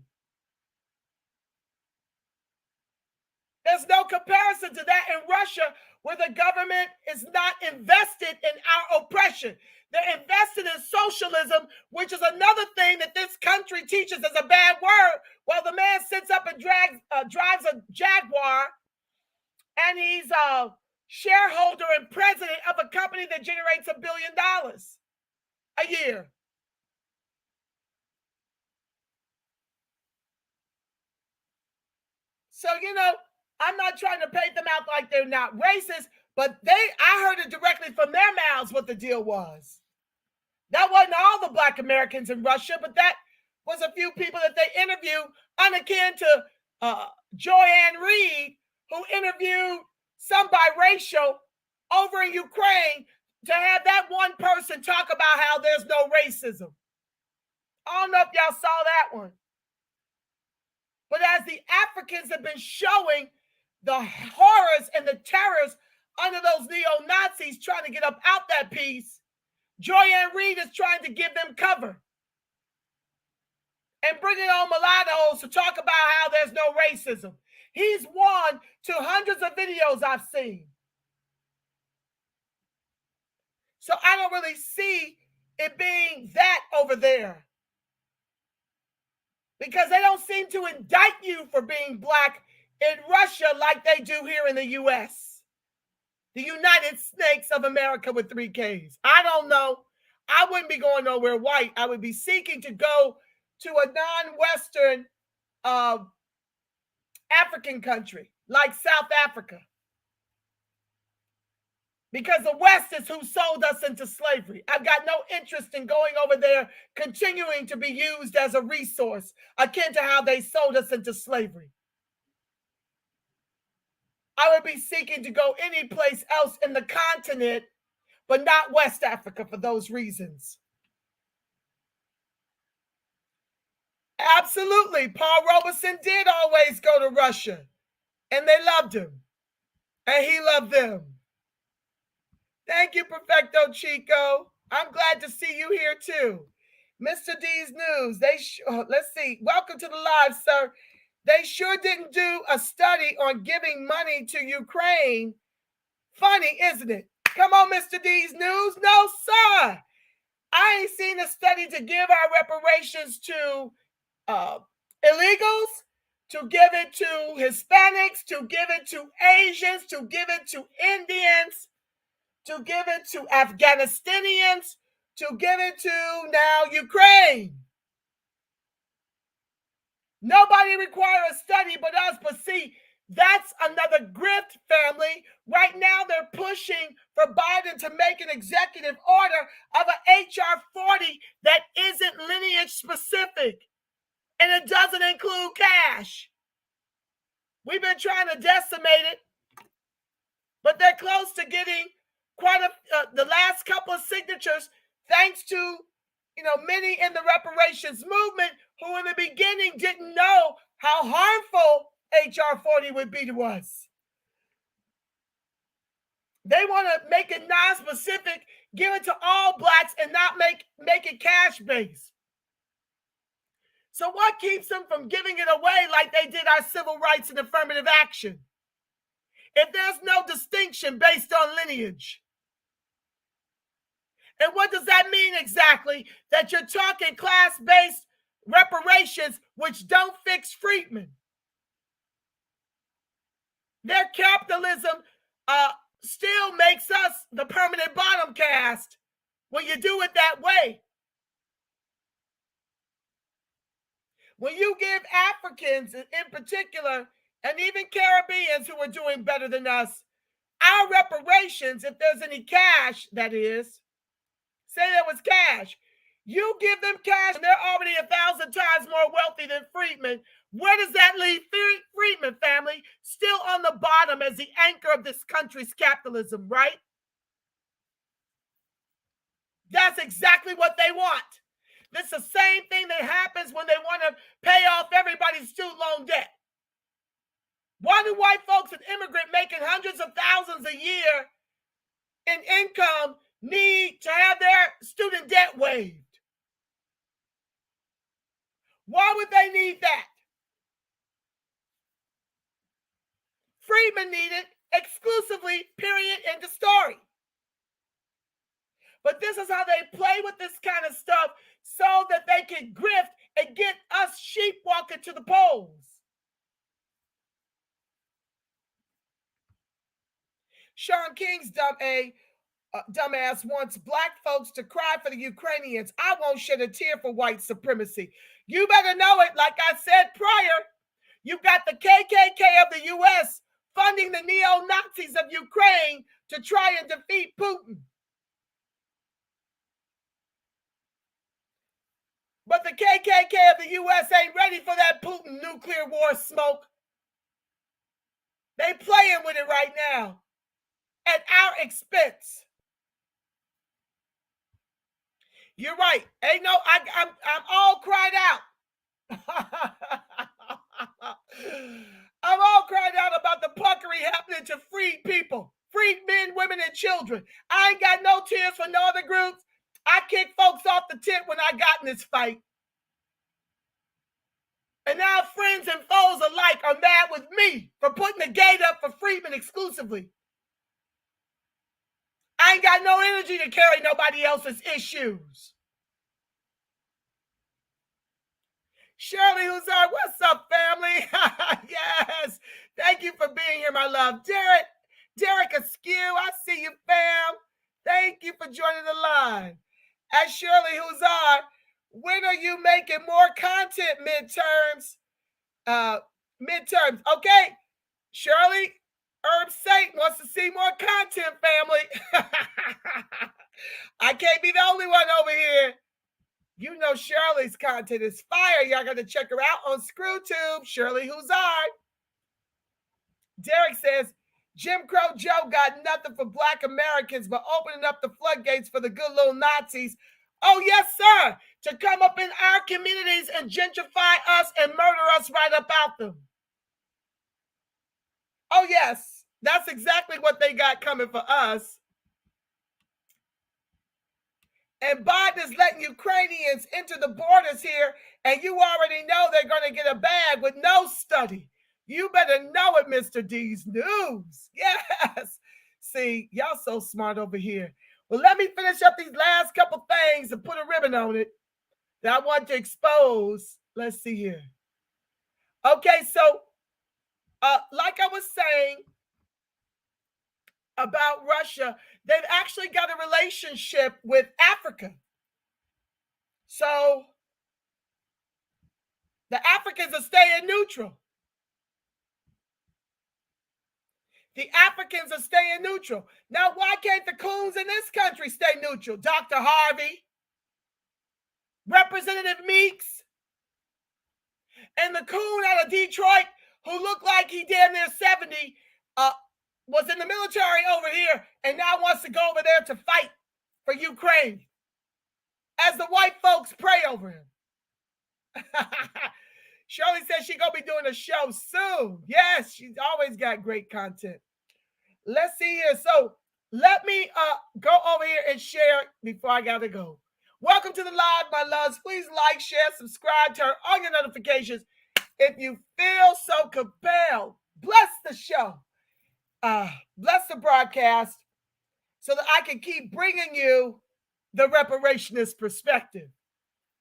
There's no comparison to that in Russia, where the government is not invested in our oppression. They're invested in socialism, which is another thing that this country teaches as a bad word, while the man sits up and drives a Jaguar, and he's a shareholder and president of a company that generates $1 billion a year. So, I'm not trying to paint them out like they're not racist, but I heard it directly from their mouths what the deal was. That wasn't all the Black Americans in Russia, but that was a few people that they interviewed, unakin to Joy-Ann Reid, who interviewed some biracial over in Ukraine, to have that one person talk about how there's no racism. I don't know if y'all saw that one. But as the Africans have been showing the horrors and the terrors under those neo-Nazis trying to get up out that piece, Joy-Ann Reid is trying to give them cover and bringing on mulattoes to talk about how there's no racism. He's won to hundreds of videos I've seen. So I don't really see it being that over there, because they don't seem to indict you for being black in Russia like they do here in the U.S. The United States of America with 3 Ks. I don't know. I wouldn't be going nowhere white. I would be seeking to go to a non-Western African country like South Africa, because the West is who sold us into slavery. I've got no interest in going over there, continuing to be used as a resource, akin to how they sold us into slavery. I would be seeking to go any place else in the continent, but not West Africa for those reasons. Absolutely. Paul Robeson did always go to Russia, and they loved him, and he loved them. Thank you, Perfecto Chico. I'm glad to see you here too. Mr. D's News. Let's see. Welcome to the live, sir. They sure didn't do a study on giving money to Ukraine. Funny, isn't it? Come on, Mr. D's News. No, sir. I ain't seen a study to give our reparations to illegals, to give it to Hispanics, to give it to Asians, to give it to Indians, to give it to Afghanistanians, to give it to now Ukraine. Nobody require a study but us. But see, that's another grift, family. Right now, they're pushing for Biden to make an executive order of an HR 40 that isn't lineage specific, and it doesn't include cash. We've been trying to decimate it, but they're close to getting quite the last couple of signatures, thanks to many in the reparations movement who in the beginning didn't know how harmful HR 40 would be to us. They want to make it non-specific, give it to all blacks, and not make it cash-based. So what keeps them from giving it away like they did our civil rights and affirmative action, if there's no distinction based on lineage? And what does that mean exactly? That you're talking class-based reparations, which don't fix freedmen. Their capitalism still makes us the permanent bottom caste when you do it that way. When you give Africans in particular, and even Caribbeans who are doing better than us, our reparations, if there's any cash, that is, say there was cash, you give them cash and they're already 1,000 times more wealthy than freedmen. Where does that leave freedmen, family? Still on the bottom as the anchor of this country's capitalism, right? That's exactly what they want. This is the same thing that happens when they want to pay off everybody's student loan debt. Why do white folks and immigrants making hundreds of thousands a year in income need to have their student debt waived? Why would they need that? Freedmen need it exclusively, period, end of story. But this is how they play with this kind of stuff so that they can grift and get us sheep walking to the polls. Sean King's dumbass wants black folks to cry for the Ukrainians. I won't shed a tear for white supremacy. You better know it. Like I said prior, you've got the KKK of the U.S. funding the neo-Nazis of Ukraine to try and defeat Putin. But the KKK of the U.S. ain't ready for that Putin nuclear war smoke. They playing with it right now at our expense. You're right. Ain't no, I'm all cried out. I'm all cried out about the puckery happening to freed people, freed men, women, and children. I ain't got no tears for no other groups. I kicked folks off the tent when I got in this fight. And now friends and foes alike are mad with me for putting the gate up for freedmen exclusively. I ain't got no energy to carry nobody else's issues. Shirley Huzard, what's up, family? Yes. Thank you for being here, my love. Derek Askew, I see you, fam. Thank you for joining the line. As Shirley Huzard, when are you making more content midterms? Okay. Shirley, Herb Saint wants to see more content, family. I can't be the only one over here. You know Shirley's content is fire. Y'all got to check her out on ScrewTube. Shirley Huzard. Derek says, Jim Crow Joe got nothing for Black Americans but opening up the floodgates for the good little Nazis. Oh, yes, sir. To come up in our communities and gentrify us and murder us right about them. Oh, yes. That's exactly what they got coming for us. And Biden is letting Ukrainians into the borders here, and you already know they're going to get a bag with no study. You better know it, Mr. D's News. Yes. See, y'all so smart over here. Well, let me finish up these last couple things and put a ribbon on it that I want to expose. Let's see here. Okay, so like I was saying about Russia, they've actually got a relationship with Africa. So the Africans are staying neutral. The Africans are staying neutral. Now, why can't the coons in this country stay neutral? Dr. Harvey, Representative Meeks, and the coon out of Detroit who looked like he damn near 70 was in the military over here and now wants to go over there to fight for Ukraine as the white folks pray over him. Shirley says she's going to be doing a show soon. Yes, she's always got great content. Let's see here. So let me go over here and share before I got to go. Welcome to the live, my loves. Please like, share, subscribe, turn on your notifications. If you feel so compelled, bless the show. Bless the broadcast so that I can keep bringing you the reparationist perspective.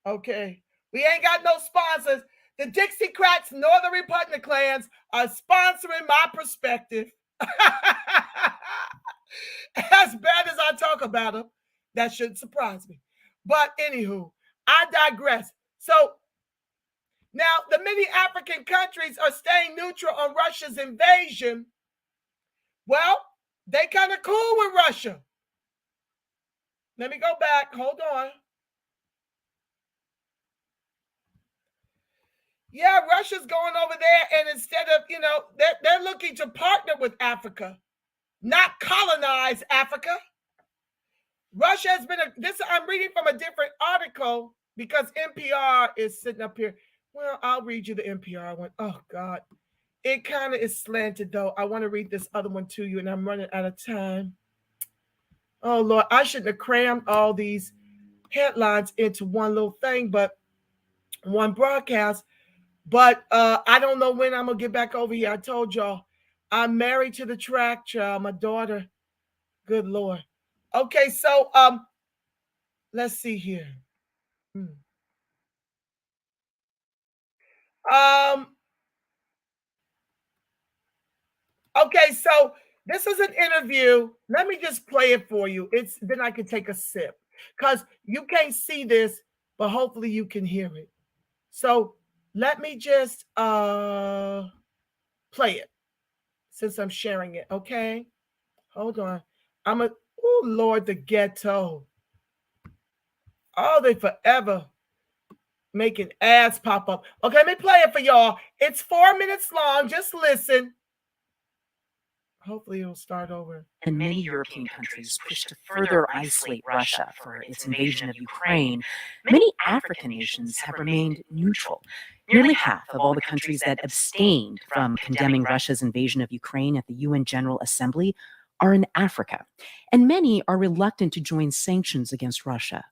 Okay. We ain't got no sponsors. The Dixiecrats nor the Republicans are sponsoring my perspective. As bad as I talk about them, that shouldn't surprise me. But anywho, I digress. So now the many African countries are staying neutral on Russia's invasion. Well, they kind of cool with Russia. Let me go back. Hold on. Yeah, Russia's going over there, and instead of, they're looking to partner with Africa, not colonize Africa. Russia has been I'm reading from a different article because NPR is sitting up here. Well, I'll read you the NPR one. Oh, God. It kind of is slanted, though. I want to read this other one to you, and I'm running out of time. Oh, Lord, I shouldn't have crammed all these headlines into one little thing, but one broadcast. But I don't know when I'm going to get back over here. I told y'all, I'm married to the track, child. My daughter, good Lord. Okay, so let's see here. Okay, so this is an interview. Let me just play it for you. Then I can take a sip because you can't see this, but hopefully you can hear it. So let me just play it since I'm sharing it. Okay, hold on. Oh Lord, the ghetto. Oh, they forever. making ads pop up. Okay, let me play it for y'all. It's 4 minutes long. Just listen. Hopefully it'll start over. And many European countries push to further isolate Russia for its invasion of Ukraine. Many African nations have remained neutral. Nearly half of all the countries that abstained from condemning Russia's invasion of Ukraine at the UN General Assembly are in Africa. And many are reluctant to join sanctions against Russia.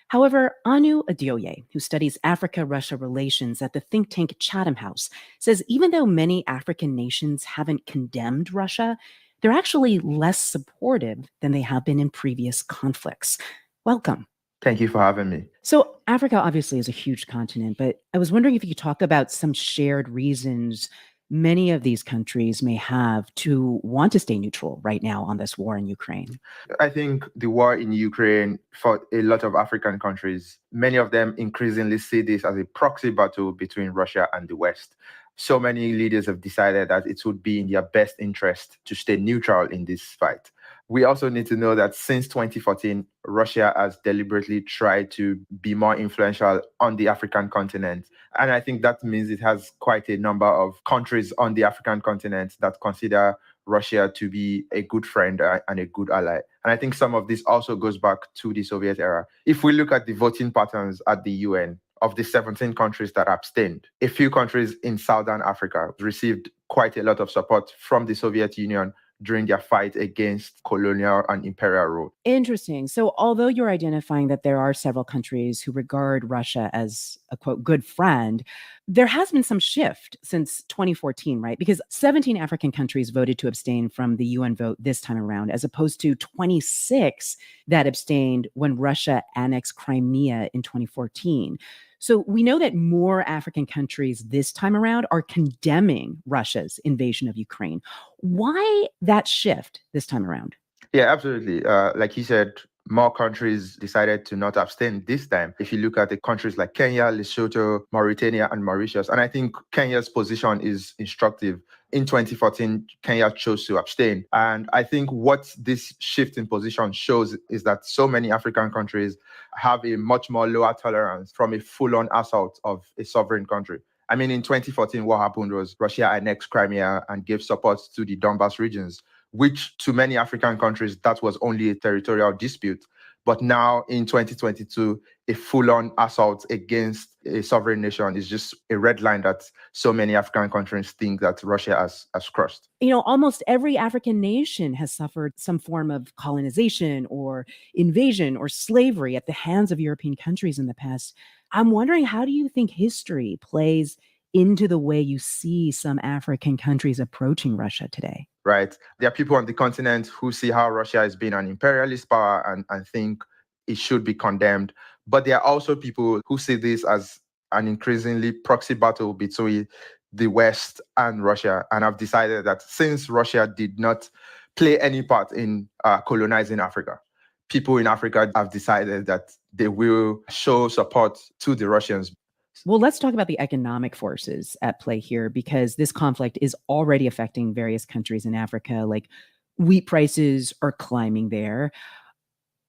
However, Anu Adeoye, who studies Africa-Russia relations at the think tank Chatham House, says even though many African nations haven't condemned Russia, they're actually less supportive than they have been in previous conflicts. Welcome. Thank you for having me. So Africa obviously is a huge continent, but I was wondering if you could talk about some shared reasons many of these countries may have to want to stay neutral right now on this war in Ukraine. I think the war in Ukraine, for a lot of African countries, many of them increasingly see this as a proxy battle between Russia and the West. So many leaders have decided that it would be in their best interest to stay neutral in this fight. We also need to know that since 2014, Russia has deliberately tried to be more influential on the African continent. And I think that means it has quite a number of countries on the African continent that consider Russia to be a good friend and a good ally. And I think some of this also goes back to the Soviet era. If we look at the voting patterns at the UN, of the 17 countries that abstained, a few countries in Southern Africa received quite a lot of support from the Soviet Union during their fight against colonial and imperial rule. Interesting. So although you're identifying that there are several countries who regard Russia as a, quote, good friend, there has been some shift since 2014, right? Because 17 African countries voted to abstain from the UN vote this time around, as opposed to 26 that abstained when Russia annexed Crimea in 2014. So we know that more African countries this time around are condemning Russia's invasion of Ukraine. Why that shift this time around? Yeah, absolutely. Like you said, more countries decided to not abstain this time. If you look at the countries like Kenya, Lesotho, Mauritania, and Mauritius, and I think Kenya's position is instructive. In 2014, Kenya chose to abstain. And I think what this shift in position shows is that so many African countries have a much more lower tolerance from a full-on assault of a sovereign country. I mean, in 2014, what happened was Russia annexed Crimea and gave support to the Donbas regions, which to many African countries, that was only a territorial dispute. But now in 2022, a full-on assault against a sovereign nation is just a red line that so many African countries think that Russia has crossed. You know, almost every African nation has suffered some form of colonization or invasion or slavery at the hands of European countries in the past. I'm wondering, how do you think history plays into the way you see some African countries approaching Russia today? Right. There are people on the continent who see how Russia has been an imperialist power and think it should be condemned. But there are also people who see this as an increasingly proxy battle between the West and Russia, and have decided that since Russia did not play any part in colonizing Africa, people in Africa have decided that they will show support to the Russians. Well, let's talk about the economic forces at play here, because this conflict is already affecting various countries in Africa. Like, wheat prices are climbing there.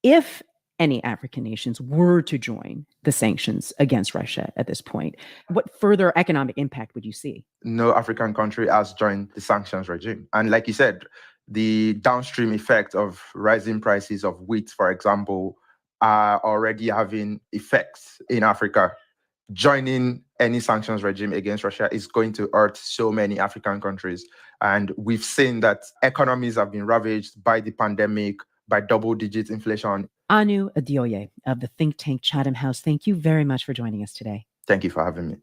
If any African nations were to join the sanctions against Russia at this point, what further economic impact would you see? No African country has joined the sanctions regime. And like you said, the downstream effect of rising prices of wheat, for example, are already having effects in Africa. Joining any sanctions regime against Russia is going to hurt so many African countries. And we've seen that economies have been ravaged by the pandemic, by double-digit inflation. Anu Adeoye of the think tank Chatham House, thank you very much for joining us today. Thank you for having me.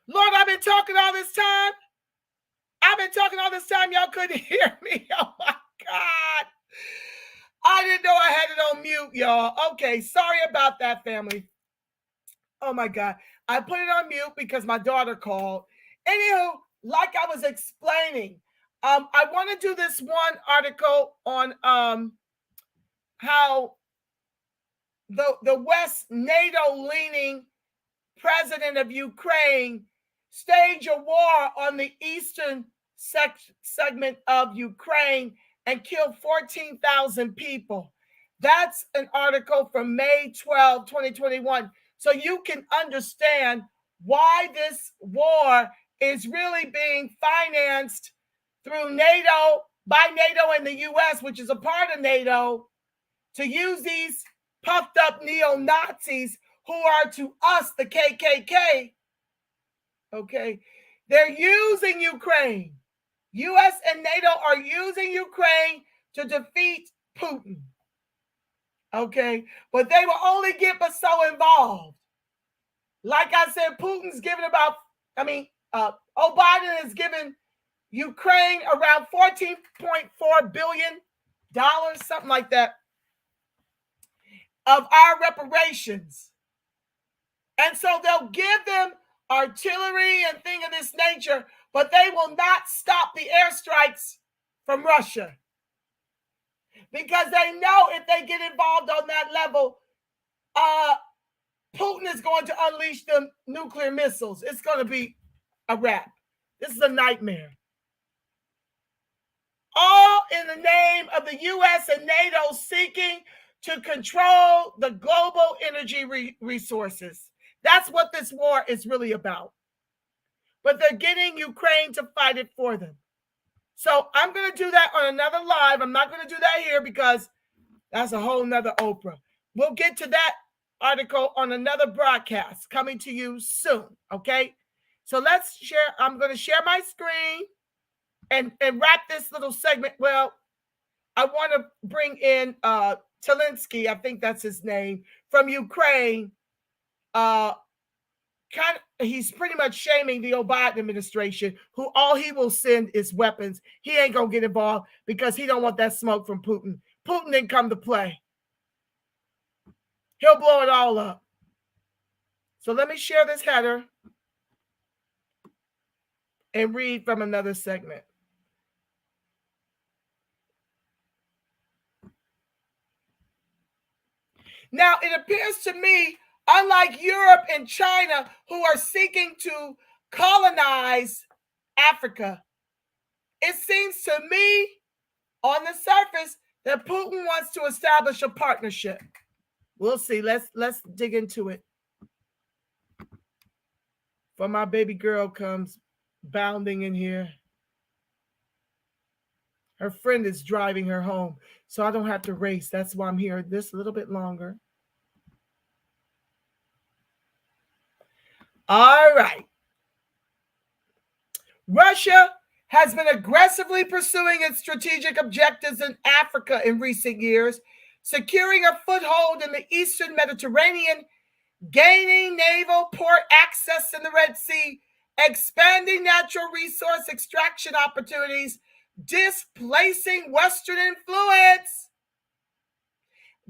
Lord, I've been talking all this time. Y'all couldn't hear me. Oh my God. I didn't know I had it on mute, y'all. Okay, sorry about that, family. Oh my God. I put it on mute because my daughter called. Anywho, like I was explaining, I want to do this one article on how the West NATO-leaning president of Ukraine staged a war on the eastern segment of Ukraine and killed 14,000 people. That's an article from May 12, 2021. So you can understand why this war is really being financed through NATO, by NATO and the US, which is a part of NATO, to use these puffed up neo-Nazis who are to us the KKK. Okay, they're using Ukraine. US and NATO are using Ukraine to defeat Putin. Okay, but they will only get but so involved. Like I said, Putin's given O'Biden has given Ukraine around $14.4 billion, something like that, of our reparations. And so they'll give them artillery and things of this nature, but they will not stop the airstrikes from Russia. Because they know if they get involved on that level, Putin is going to unleash the nuclear missiles. It's going to be a wrap. This is a nightmare. All in the name of the US and NATO seeking to control the global energy resources. That's what this war is really about. But they're getting Ukraine to fight it for them. So I'm going to do that on another live. I'm not going to do that here because that's a whole nother Oprah. We'll get to that article on another broadcast coming to you soon. Okay. So let's share. I'm going to share my screen and wrap this little segment. Well, I want to bring in Zelensky, I think that's his name, from Ukraine. He's pretty much shaming the Obiden administration, who all he will send is weapons. He ain't gonna get involved because he don't want that smoke from Putin. Putin didn't come to play. He'll blow it all up. So let me share this header and read from another segment. Now, it appears to me, unlike Europe and China, who are seeking to colonize Africa, it seems to me on the surface that Putin wants to establish a partnership. We'll see. Let's dig into it. For my baby girl comes bounding in here. Her friend is driving her home, so I don't have to race. That's why I'm here this a little bit longer. All right. Russia has been aggressively pursuing its strategic objectives in Africa in recent years, securing a foothold in the Eastern Mediterranean, gaining naval port access in the Red Sea, expanding natural resource extraction opportunities, displacing Western influence.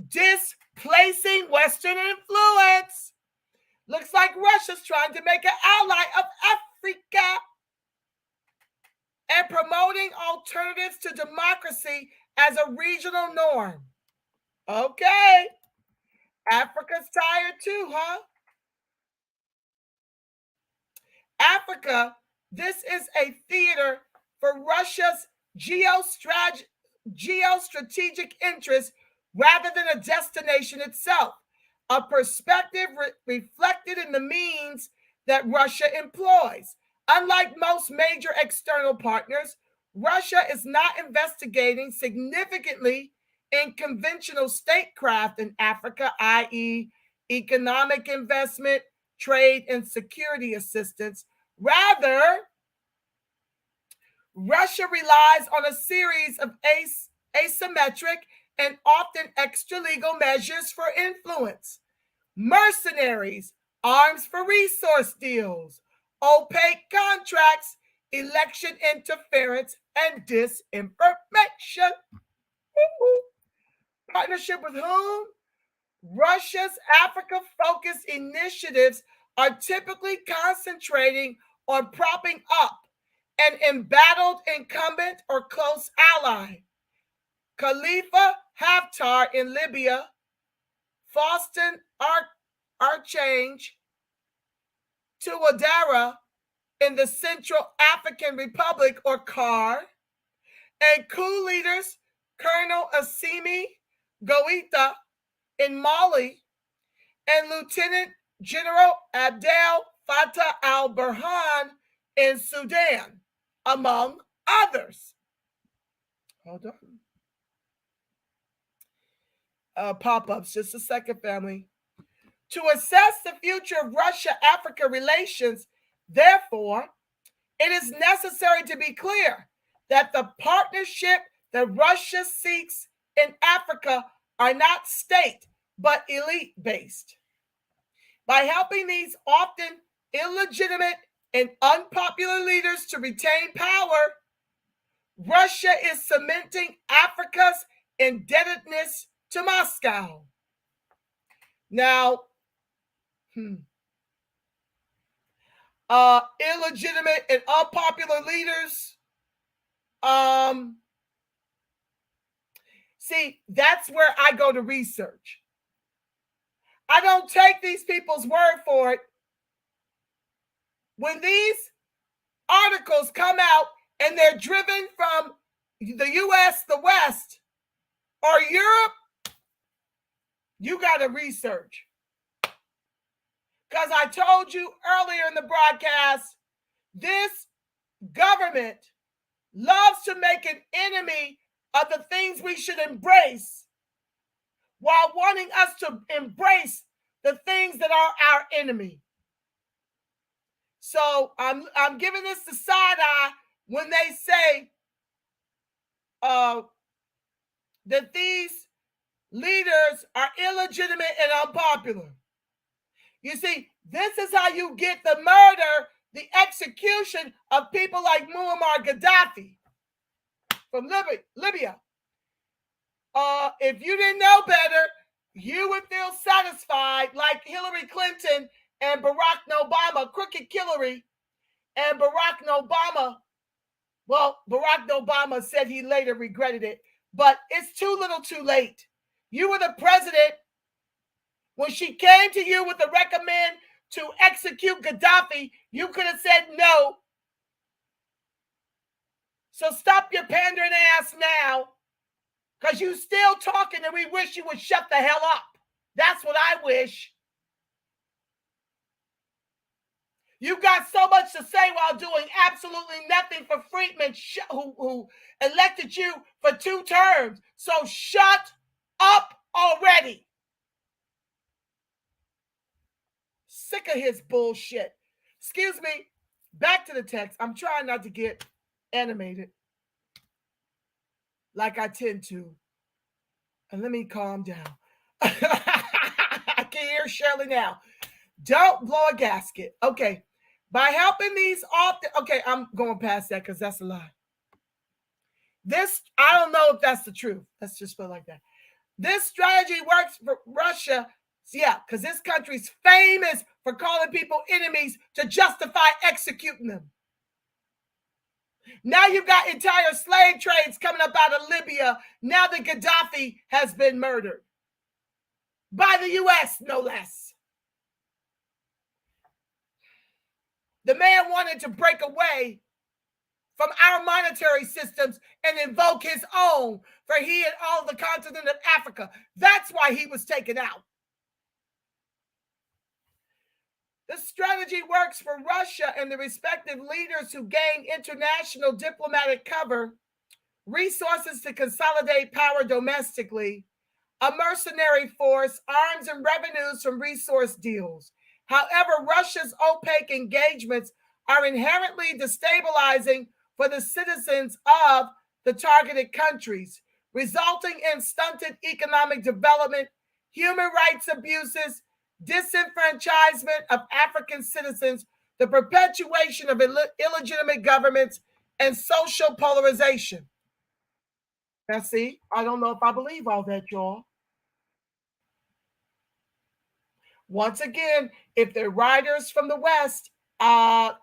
Displacing Western influence. Looks like Russia's trying to make an ally of Africa and promoting alternatives to democracy as a regional norm. Okay. Africa's tired too, huh? Africa, this is a theater for Russia's geostrategic interest rather than a destination itself, a perspective reflected in the means that Russia employs. Unlike most major external partners, Russia is not investigating significantly in conventional statecraft in Africa, i.e., economic investment, trade, and security assistance. Rather, Russia relies on a series of asymmetric and often extra-legal measures for influence. Mercenaries, arms for resource deals, opaque contracts, election interference, and disinformation. Partnership with whom? Russia's Africa-focused initiatives are typically concentrating on propping up an embattled incumbent or close ally. Khalifa Haftar in Libya, Faustin Archange Touadera in the Central African Republic or CAR, and coup leaders Colonel Assimi Goïta in Mali and Lieutenant General Abdel Fattah al-Burhan in Sudan, among others. Hold on. Pop-ups, just a second, family. To assess the future of Russia-Africa relations, therefore, it is necessary to be clear that the partnership that Russia seeks in Africa are not state, but elite-based. By helping these often illegitimate and unpopular leaders to retain power, Russia is cementing Africa's indebtedness to Moscow. Now, illegitimate and unpopular leaders, see, that's where I go to research. I don't take these people's word for it. When these articles come out and they're driven from the US, the West, or Europe, you got to research. Because I told you earlier in the broadcast, this government loves to make an enemy of the things we should embrace while wanting us to embrace the things that are our enemy. So I'm giving this the side eye when they say that these leaders are illegitimate and unpopular. You see, this is how you get the murder, the execution of people like Muammar Gaddafi from Libya. If you didn't know better, you would feel satisfied like Hillary Clinton and Barack Obama, crooked Hillary and Barack Obama. Well, Barack Obama said he later regretted it, but it's too little too late. You were the president when she came to you with a recommend to execute Gaddafi. You could have said no. So stop your pandering ass now, because you still talking and we wish you would shut the hell up. That's what I wish. You got so much to say while doing absolutely nothing for Friedman, who elected you for 2 terms. So shut up already. Sick of his bullshit. Excuse me. Back to the text. I'm trying not to get animated like I tend to. And let me calm down. I can hear Shirley now. Don't blow a gasket. Okay. By helping these okay, I'm going past that because that's a lie. I don't know if that's the truth. Let's just put it like that. This strategy works for Russia, yeah, because this country's famous for calling people enemies to justify executing them. Now you've got entire slave trades coming up out of Libya now that Gaddafi has been murdered. By the U.S., no less. The man wanted to break away from our monetary systems and invoke his own, for he and all the continent of Africa. That's why he was taken out. The strategy works for Russia and the respective leaders who gain international diplomatic cover, resources to consolidate power domestically, a mercenary force, arms and revenues from resource deals. However, Russia's opaque engagements are inherently destabilizing for the citizens of the targeted countries, resulting in stunted economic development, human rights abuses, disenfranchisement of African citizens, the perpetuation of illegitimate governments, and social polarization. Now, see, I don't know if I believe all that, y'all. Once again, if they're writers from the West, I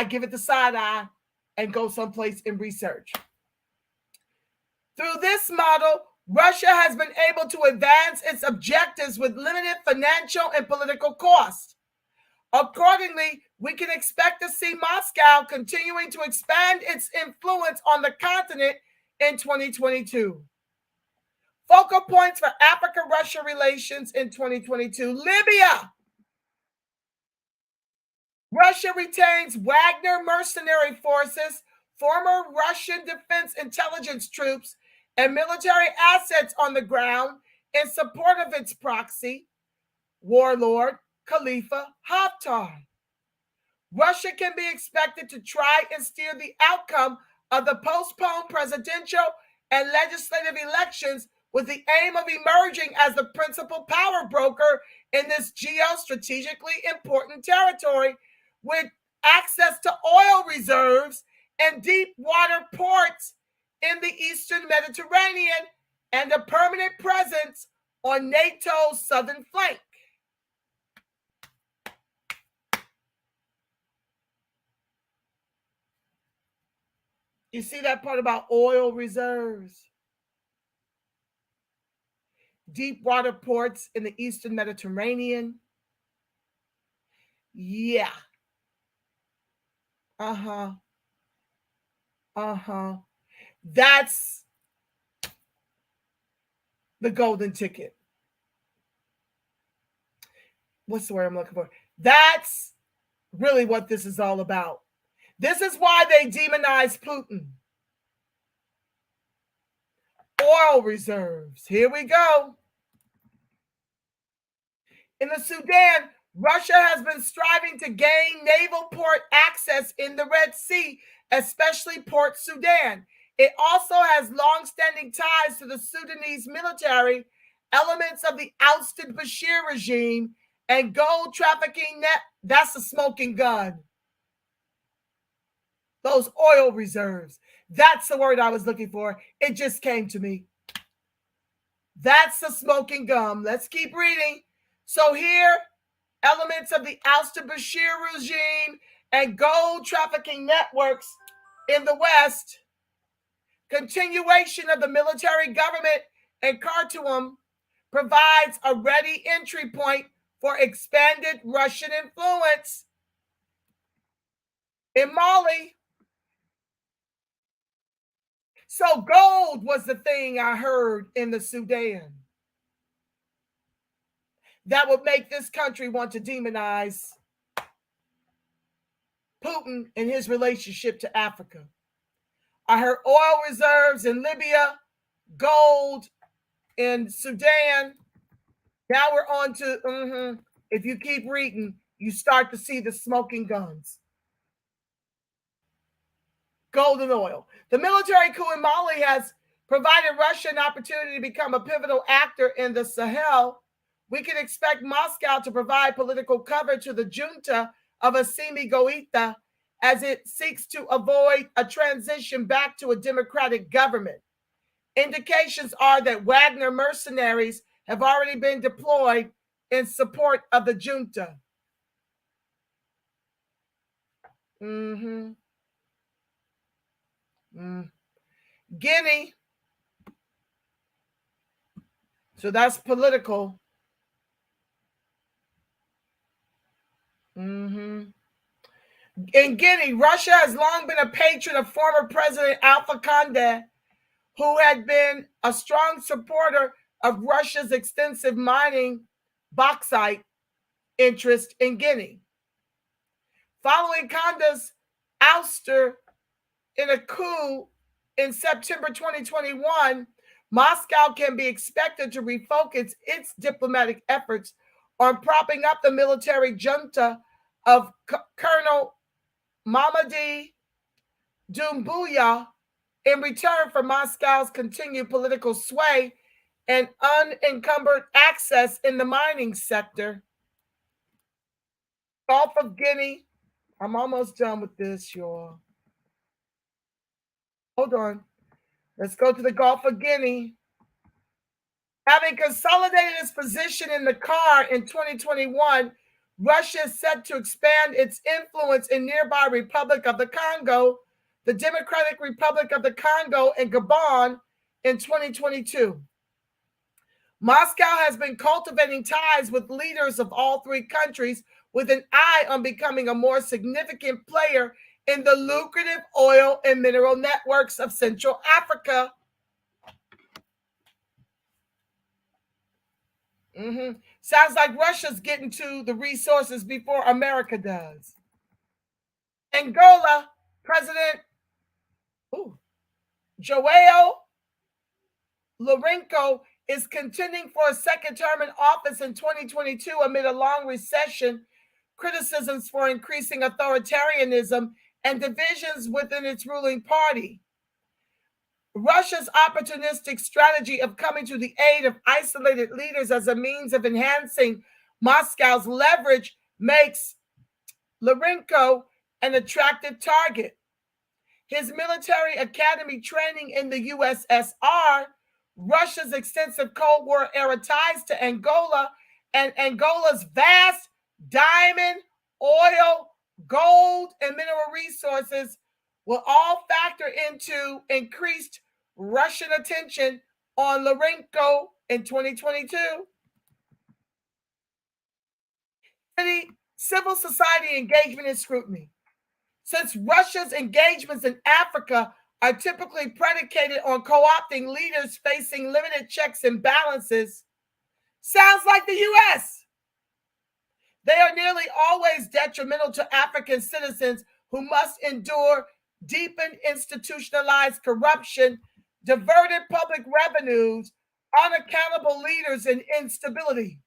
give it the side eye and go someplace and research. Through this model, Russia has been able to advance its objectives with limited financial and political cost. Accordingly, we can expect to see Moscow continuing to expand its influence on the continent in 2022. Focal points for Africa-Russia relations in 2022. Libya. Russia retains Wagner mercenary forces, former Russian Defense Intelligence troops, and military assets on the ground in support of its proxy, warlord Khalifa Haftar. Russia can be expected to try and steer the outcome of the postponed presidential and legislative elections with the aim of emerging as the principal power broker in this geostrategically important territory, with access to oil reserves and deep water ports in the Eastern Mediterranean and a permanent presence on NATO's southern flank. You see that part about oil reserves? Deep water ports in the Eastern Mediterranean. Yeah. That's the golden ticket. What's the word I'm looking for? That's really what this is all about. This is why they demonize Putin. Oil reserves. Here we go. In the Sudan, Russia has been striving to gain naval port access in the Red Sea, especially Port Sudan. It also has long-standing ties to the Sudanese military, elements of the ousted Bashir regime, and gold trafficking net. That's a smoking gun. Those oil reserves. That's the word I was looking for. It just came to me. That's the smoking gun. Let's keep reading. So here, elements of the ousted Bashir regime and gold trafficking networks in the West, continuation of the military government in Khartoum provides a ready entry point for expanded Russian influence. In Mali, so gold was the thing I heard in the Sudan that would make this country want to demonize Putin and his relationship to Africa. I heard oil reserves in Libya, gold in Sudan. Now we're on to, if you keep reading, you start to see the smoking guns. Gold and oil. The military coup in Mali has provided Russia an opportunity to become a pivotal actor in the Sahel. We can expect Moscow to provide political cover to the junta of Assimi Goïta as it seeks to avoid a transition back to a democratic government. Indications are that Wagner mercenaries have already been deployed in support of the junta. Guinea. So that's political. In Guinea, Russia has long been a patron of former President Alpha Condé, who had been a strong supporter of Russia's extensive mining bauxite interest in Guinea. Following Condé's ouster in a coup in September 2021, Moscow can be expected to refocus its diplomatic efforts on propping up the military junta of Colonel Mamadi Doumbouya in return for Moscow's continued political sway and unencumbered access in the mining sector. Gulf of Guinea, I'm almost done with this, y'all. Hold on. Let's go to the Gulf of Guinea. Having consolidated its position in the CAR in 2021, Russia is set to expand its influence in nearby Republic of the Congo, the Democratic Republic of the Congo, and Gabon in 2022. Moscow has been cultivating ties with leaders of all three countries with an eye on becoming a more significant player in the lucrative oil and mineral networks of Central Africa. Sounds like Russia's getting to the resources before America does. Angola, President João Lourenço is contending for a second term in office in 2022 amid a long recession, criticisms for increasing authoritarianism, and divisions within its ruling party. Russia's opportunistic strategy of coming to the aid of isolated leaders as a means of enhancing Moscow's leverage makes Lourenço an attractive target. His military academy training in the USSR, Russia's extensive Cold War era ties to Angola, and Angola's vast diamond, oil, gold, and mineral resources will all factor into increased Russian attention on Lourenço in 2022. Civil society engagement and scrutiny. Since Russia's engagements in Africa are typically predicated on co-opting leaders facing limited checks and balances, sounds like the U.S. They are nearly always detrimental to African citizens who must endure deepened institutionalized corruption, diverted public revenues, unaccountable leaders, and instability.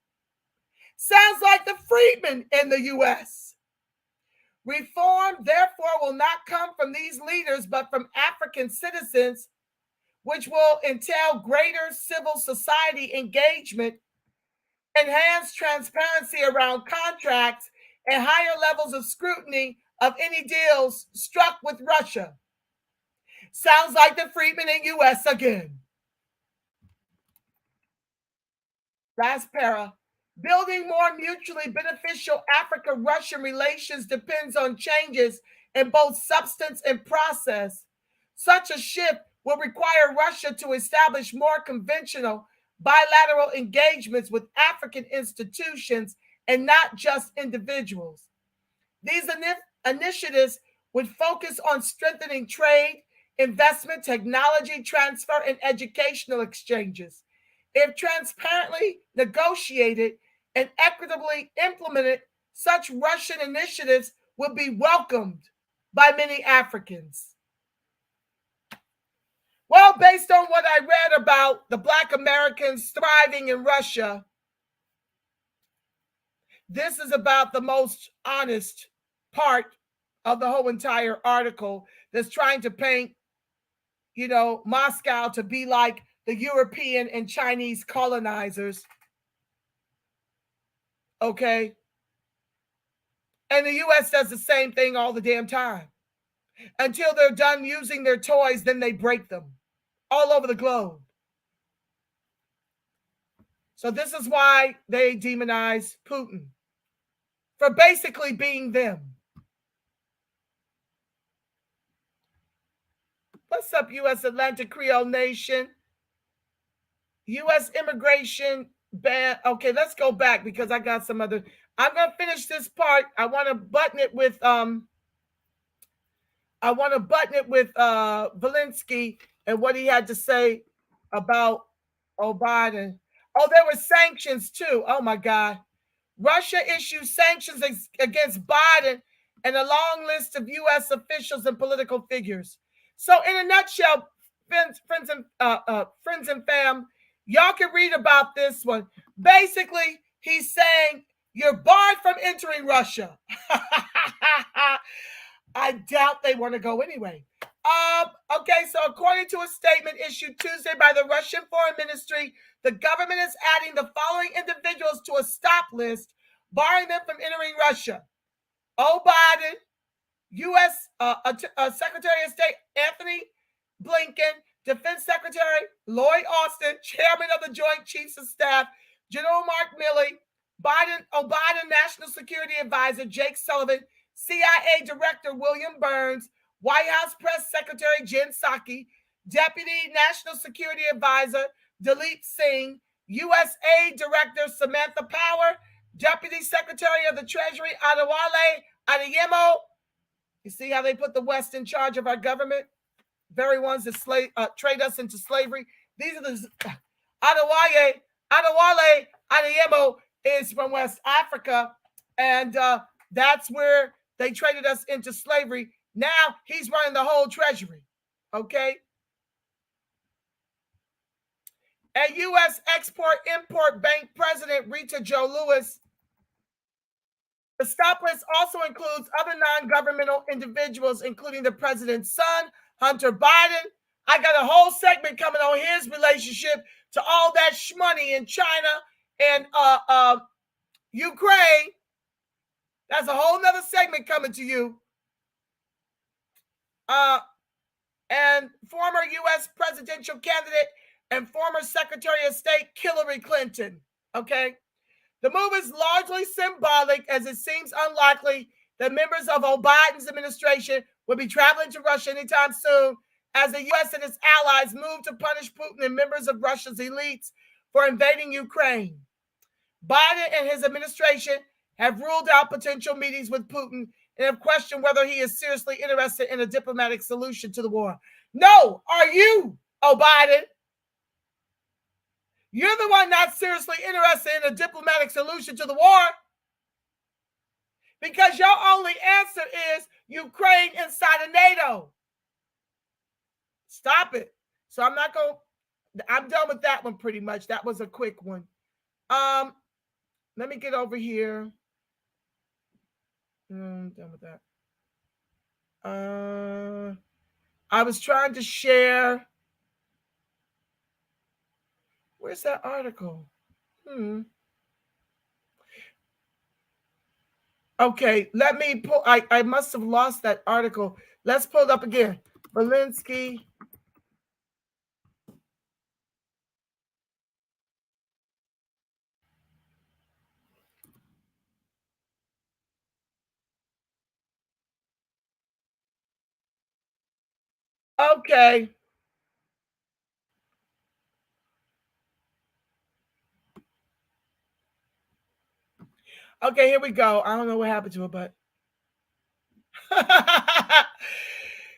Sounds like the freedmen in the U.S. Reform, therefore, will not come from these leaders, but from African citizens, which will entail greater civil society engagement, enhanced transparency around contracts, and higher levels of scrutiny of any deals struck with Russia. Sounds like the freedmen in U.S. again. Last para. Building more mutually beneficial Africa-Russian relations depends on changes in both substance and process. Such a shift will require Russia to establish more conventional bilateral engagements with African institutions and not just individuals. These initiatives would focus on strengthening trade, investment, technology transfer, and educational exchanges. If transparently negotiated and equitably implemented, such Russian initiatives would be welcomed by many Africans. Well, based on what I read about the Black Americans thriving in Russia, this is about the most honest part of the whole entire article that's trying to paint, Moscow to be like the European and Chinese colonizers. Okay? And the U.S. does the same thing all the damn time. Until they're done using their toys, then they break them all over the globe. So this is why they demonize Putin for basically being them. What's up, U.S. Atlantic Creole Nation? U.S. immigration ban. Okay, let's go back because I got some other. I'm going to finish this part. I want to button it with Zelensky and what he had to say about OBiden. Oh, there were sanctions too. Oh my God. Russia issued sanctions against Biden and a long list of U.S. officials and political figures. So in a nutshell, friends and fam, y'all can read about this one. Basically, he's saying you're barred from entering Russia. I doubt they want to go anyway. Okay, so according to a statement issued Tuesday by the Russian Foreign Ministry, the government is adding the following individuals to a stop list, barring them from entering Russia. OBiden, U.S. Secretary of State Anthony Blinken, Defense Secretary Lloyd Austin, Chairman of the Joint Chiefs of Staff General Mark Milley, Biden National Security Advisor Jake Sullivan, CIA Director William Burns, White House Press Secretary Jen Psaki, Deputy National Security Advisor Dalit Singh, USA Director Samantha Power, Deputy Secretary of the Treasury Adewale Adeyemo. You see how they put the West in charge of our government? Very ones that trade us into slavery. These are the Adewale Adeyemo is from West Africa, and that's where they traded us into slavery. Now he's running the whole treasury. Okay. And U.S. Export-Import Bank President Rita Jo Lewis. The stop list also includes other non-governmental individuals, including the president's son, Hunter Biden. I got a whole segment coming on his relationship to all that shmoney in China and Ukraine. That's a whole nother segment coming to you. And former U.S. presidential candidate and former Secretary of State Hillary Clinton. Okay. The move is largely symbolic, as it seems unlikely that members of Biden's administration will be traveling to Russia anytime soon, as the U.S. and its allies move to punish Putin and members of Russia's elites for invading Ukraine. Biden and his administration have ruled out potential meetings with Putin and have questioned whether he is seriously interested in a diplomatic solution to the war. No, are you, Biden? You're the one not seriously interested in a diplomatic solution to the war, because your only answer is Ukraine inside of NATO. Stop it. So I'm done with that one pretty much. That was a quick one. Let me get over here. I'm done with that. I was trying to share. Where's that article? Okay, let me pull. I must have lost that article. Let's pull it up again. Zelensky. Okay. Okay, here we go. I don't know what happened to it, but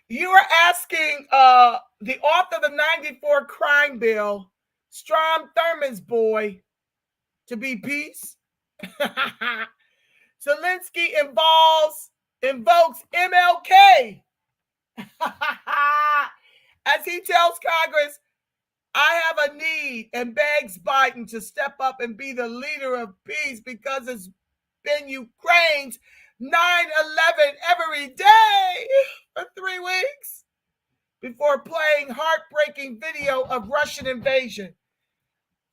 you were asking the author of the 94 crime bill, Strom Thurmond's boy, to be peace. Zelensky invokes MLK as he tells Congress, I have a need, and begs Biden to step up and be the leader of peace, because it's been Ukraine's 9/11 every day for 3 weeks before playing heartbreaking video of Russian invasion.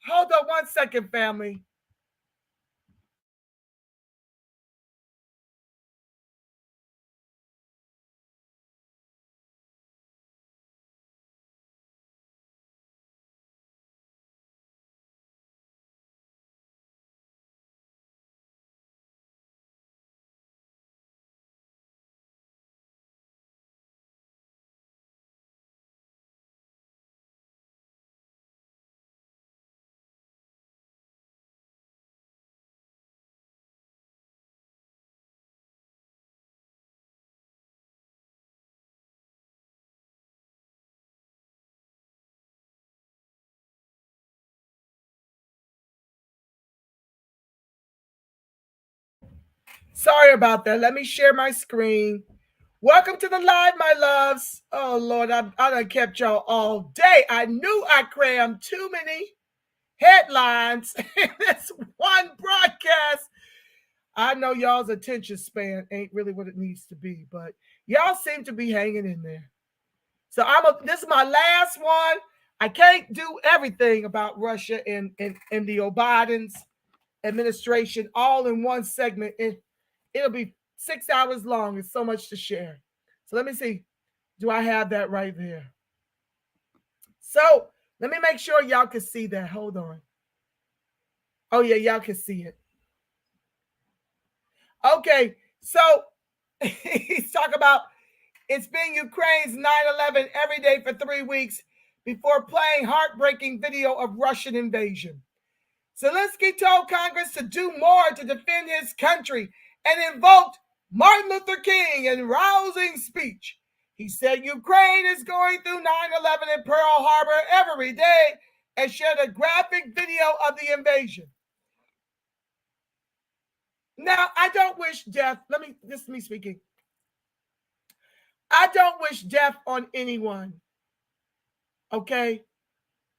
Hold on 1 second, family. Sorry about that. Let me share my screen. Welcome to the live, my loves. Oh, Lord, I done kept y'all all day. I knew I crammed too many headlines in this one broadcast. I know y'all's attention span ain't really what it needs to be, but y'all seem to be hanging in there. So this is my last one. I can't do everything about Russia and the Biden's administration all in one segment. It'll be 6 hours long. It's so much to share. So let me see. Do I have that right there? So let me make sure y'all can see that. Hold on. Oh, yeah, y'all can see it. Okay, so he's talking about it's been Ukraine's 9/11 every day for 3 weeks before playing heartbreaking video of Russian invasion. Zelensky told Congress to do more to defend his country and invoked Martin Luther King in rousing speech. He said Ukraine is going through 9/11 in Pearl Harbor every day and shared a graphic video of the invasion. Now, I don't wish death. This is me speaking. I don't wish death on anyone. Okay?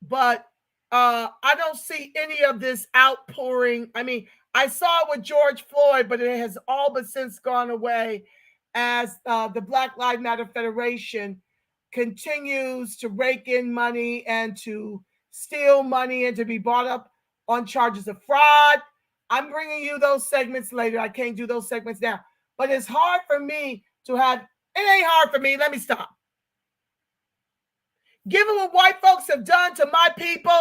But I don't see any of this outpouring. I mean, I saw it with George Floyd, but it has all but since gone away as the Black Lives Matter Federation continues to rake in money and to steal money and to be brought up on charges of fraud. I'm bringing you those segments later. I can't do those segments now. But it's hard for me to have, it ain't hard for me. Let me stop. Given what white folks have done to my people,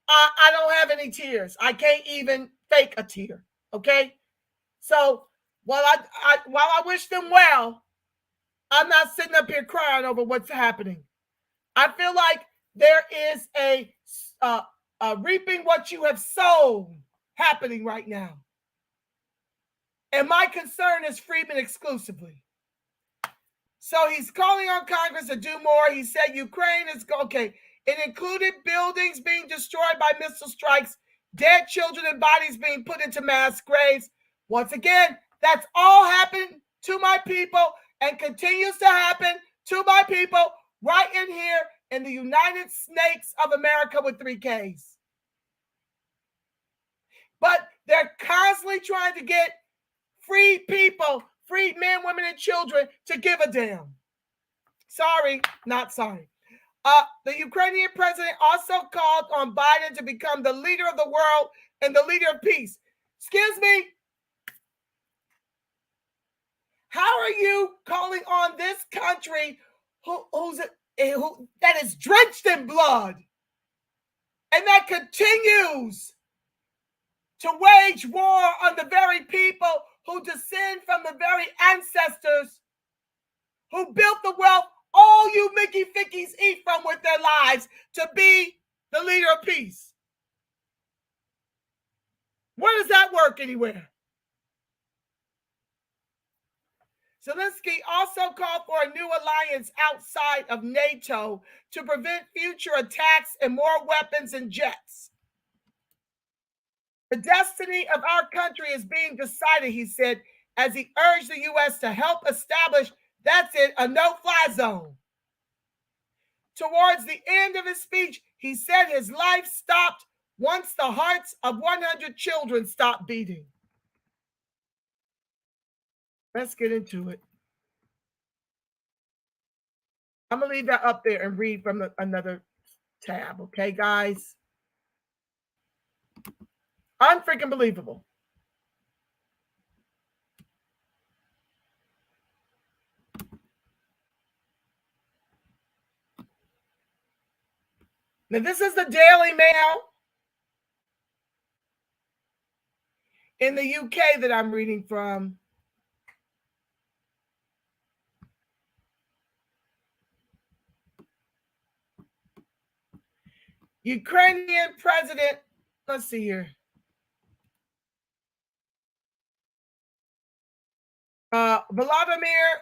I don't have any tears. I can't even fake a tear, okay? So while I wish them well, I'm not sitting up here crying over what's happening. I feel like there is a reaping what you have sown happening right now. And my concern is Freeman exclusively. So he's calling on Congress to do more. He said Ukraine is okay. It included buildings being destroyed by missile strikes, dead children and bodies being put into mass graves. Once again, that's all happened to my people and continues to happen to my people right in here in the United Snakes of America with 3 Ks. But they're constantly trying to get free people, free men, women, and children to give a damn. Sorry, not sorry. The Ukrainian president also called on Biden to become the leader of the world and the leader of peace. Excuse me. How are you calling on this country who that is drenched in blood and that continues to wage war on the very people who descend from the very ancestors who built the wealth all you Mickey Fickies eat from with their lives to be the leader of peace? Where does that work anywhere? Zelensky also called for a new alliance outside of NATO to prevent future attacks and more weapons and jets. The destiny of our country is being decided, he said, as he urged the U.S. to help establish, that's it, a no-fly zone. Towards the end of his speech, he said his life stopped once the hearts of 100 children stopped beating. Let's get into it. I'm going to leave that up there and read from another tab, okay, guys? Unfreaking believable. Now, this is the Daily Mail in the UK that I'm reading from. Ukrainian president, let's see here. Volodymyr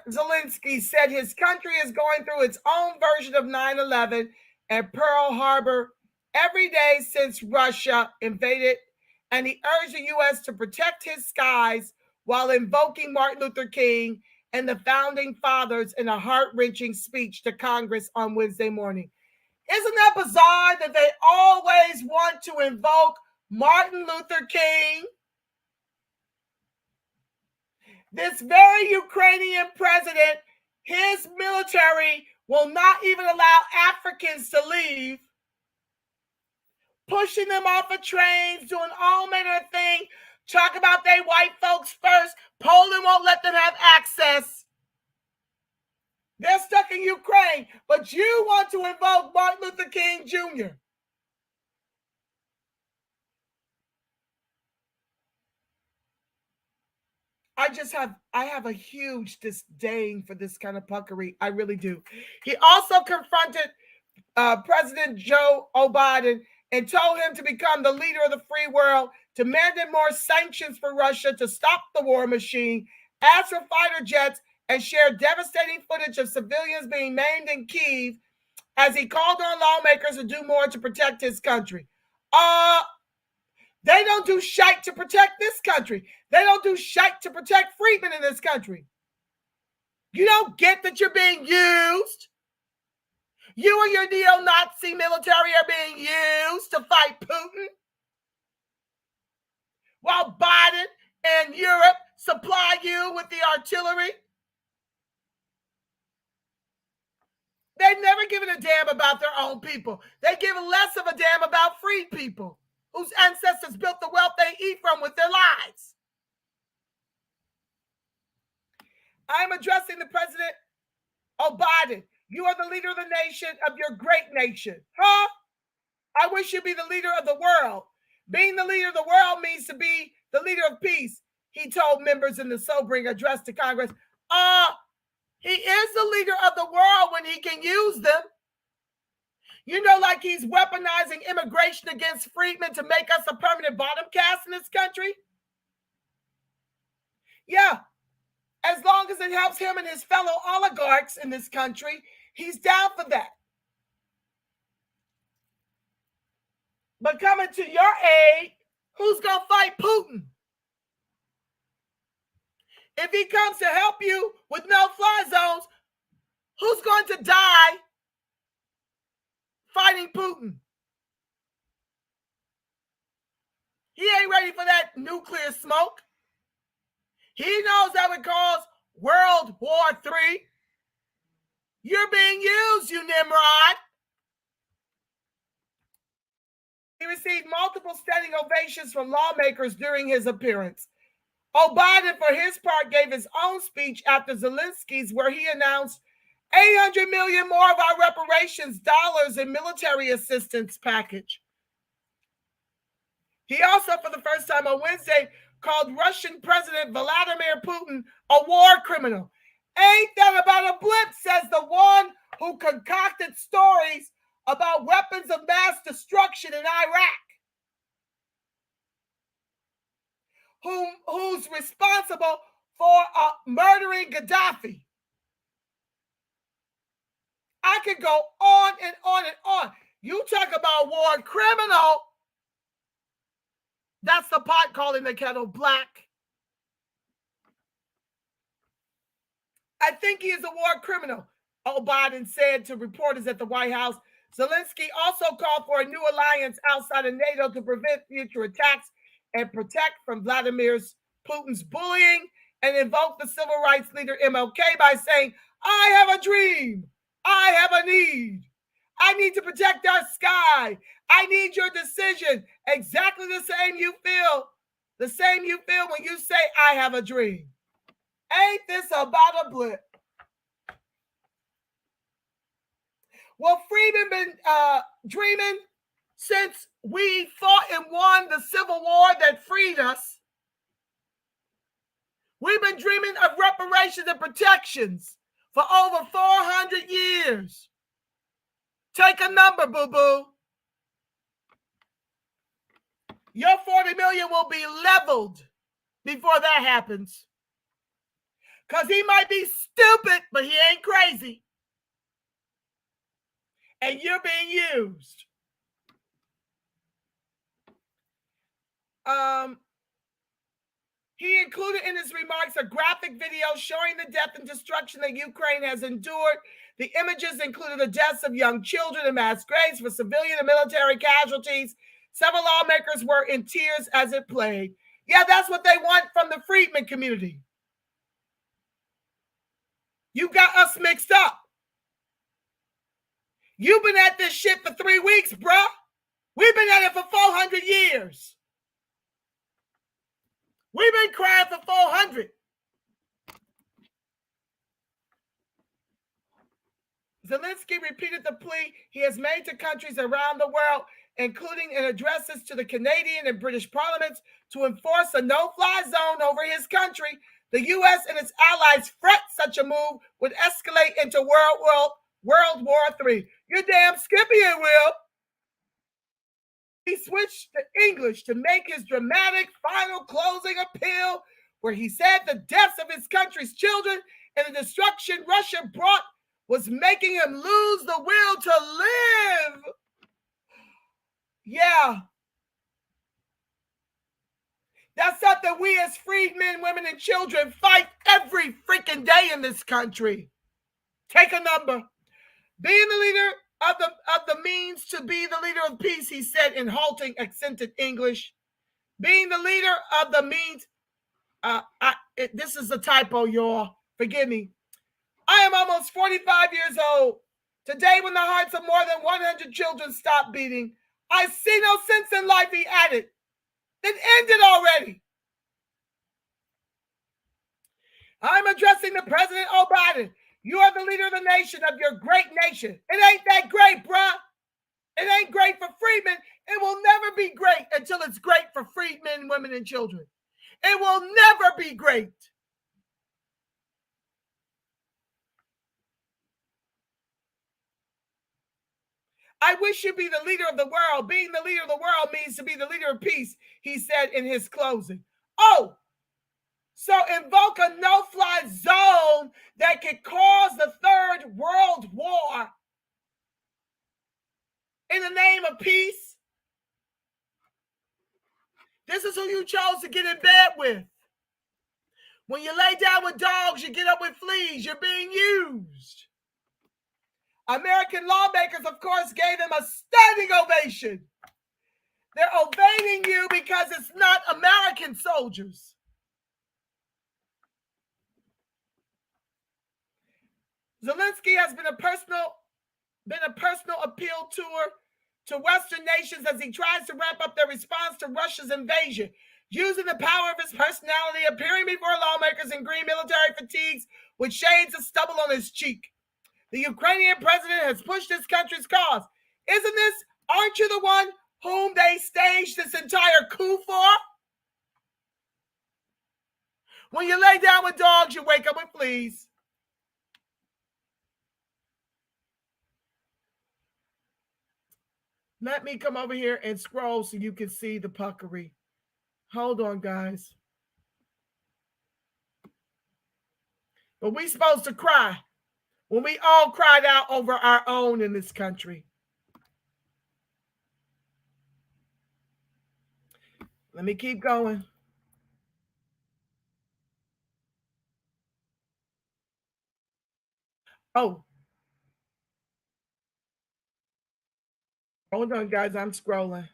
Zelensky said his country is going through its own version of 9/11 at Pearl Harbor every day since Russia invaded, and he urged the U.S. to protect his skies while invoking Martin Luther King and the founding fathers in a heart-wrenching speech to Congress on Wednesday morning. Isn't that bizarre that they always want to invoke Martin Luther King? This very Ukrainian president, his military will not even allow Africans to leave, pushing them off of trains, doing all manner of things, Talk about they white folks first. Poland won't let them have access. They're stuck in Ukraine, but you want to invoke Martin Luther King Jr. I have a huge disdain for this kind of puckery. I really do. He also confronted President Joe Biden and told him to become the leader of the free world, demanded more sanctions for Russia to stop the war machine, asked for fighter jets, and shared devastating footage of civilians being maimed in Kyiv as he called on lawmakers to do more to protect his country. They don't do shite to protect this country. They don't do shite to protect freedmen in this country. You don't get that you're being used? You and your neo-Nazi military are being used to fight Putin? While Biden and Europe supply you with the artillery? They've never given a damn about their own people. They give less of a damn about freed people whose ancestors built the wealth they eat from with their lives. I'm addressing the president. Biden, you are the leader of the nation, of your great nation. Huh? I wish you'd be the leader of the world. Being the leader of the world means to be the leader of peace, he told members in the sobering address to Congress. He is the leader of the world when he can use them. You know, like he's weaponizing immigration against freedmen to make us a permanent bottom caste in this country. Yeah, as long as it helps him and his fellow oligarchs in this country, he's down for that. But coming to your aid, who's going to fight Putin? If he comes to help you with no-fly zones, who's going to die fighting Putin? He ain't ready for that nuclear smoke. He knows that would cause World War III. You're being used, you Nimrod. He received multiple standing ovations from lawmakers during his appearance. Biden, for his part, gave his own speech after Zelensky's, where he announced $800 million more of our reparations dollars in military assistance package. He also, for the first time on Wednesday, called Russian President Vladimir Putin a war criminal. Ain't that about a blip, says the one who concocted stories about weapons of mass destruction in Iraq. Who's responsible for murdering Gaddafi. I could go on and on and on. You talk about war criminal. That's the pot calling the kettle black. I think he is a war criminal, Biden said to reporters at the White House. Zelensky also called for a new alliance outside of NATO to prevent future attacks and protect from Vladimir Putin's bullying, and invoked the civil rights leader MLK by saying, I have a dream. I have a need. I need to protect our sky. I need your decision. Exactly the same you feel when you say, I have a dream. Ain't this about a blip? Well, freedom been dreaming since we fought and won the Civil War that freed us. We've been dreaming of reparations and protections for over 400 years. Take a number, boo-boo. Your 40 million will be leveled before that happens. Because he might be stupid, but he ain't crazy. And you're being used. He included in his remarks a graphic video showing the death and destruction that Ukraine has endured. The images included the deaths of young children and mass graves for civilian and military casualties. Several lawmakers were in tears as it played. Yeah, that's what they want from the freedmen community. You got us mixed up. You've been at this shit for 3 weeks, bruh. We've been at it for 400 years. We've been crying for 400. Zelensky repeated the plea he has made to countries around the world, including in addresses to the Canadian and British parliaments, to enforce a no-fly zone over his country. The U.S. and its allies fret such a move would escalate into World War III. You're damn skippy it will. He switched to English to make his dramatic final closing appeal, where he said the deaths of his country's children and the destruction Russia brought was making him lose the will to live. Yeah. That's something we as freed men, women, and children fight every freaking day in this country. Take a number. Being the leader of the means to be the leader of peace, he said in halting, accented English. Being the leader of the means, this is a typo, y'all. Forgive me. I am almost 45 years old. Today, when the hearts of more than 100 children stop beating, I see no sense in life, he added. It ended already. I'm addressing the President OBiden. You are the leader of the nation, of your great nation. It ain't that great, bruh. It ain't great for freedmen. It will never be great until it's great for freed men, women, and children. It will never be great. I wish you'd be the leader of the world. Being the leader of the world means to be the leader of peace, he said in his closing. Oh, so invoke a no-fly zone that could cause the Third World War in the name of peace? This is who you chose to get in bed with. When you lay down with dogs, you get up with fleas. You're being used. American lawmakers, of course, gave them a standing ovation. They're obeying you because it's not American soldiers. Zelensky has been a personal appeal tour to Western nations as he tries to ramp up their response to Russia's invasion, using the power of his personality, appearing before lawmakers in green military fatigues with shades of stubble on his cheek. The Ukrainian president has pushed his country's cause. Aren't you the one whom they staged this entire coup for? When you lay down with dogs, you wake up with fleas. Let me come over here and scroll so you can see the puckery. Hold on, guys. But we supposed to cry when we all cried out over our own in this country. Let me keep going. Oh. Hold on, guys. I'm scrolling.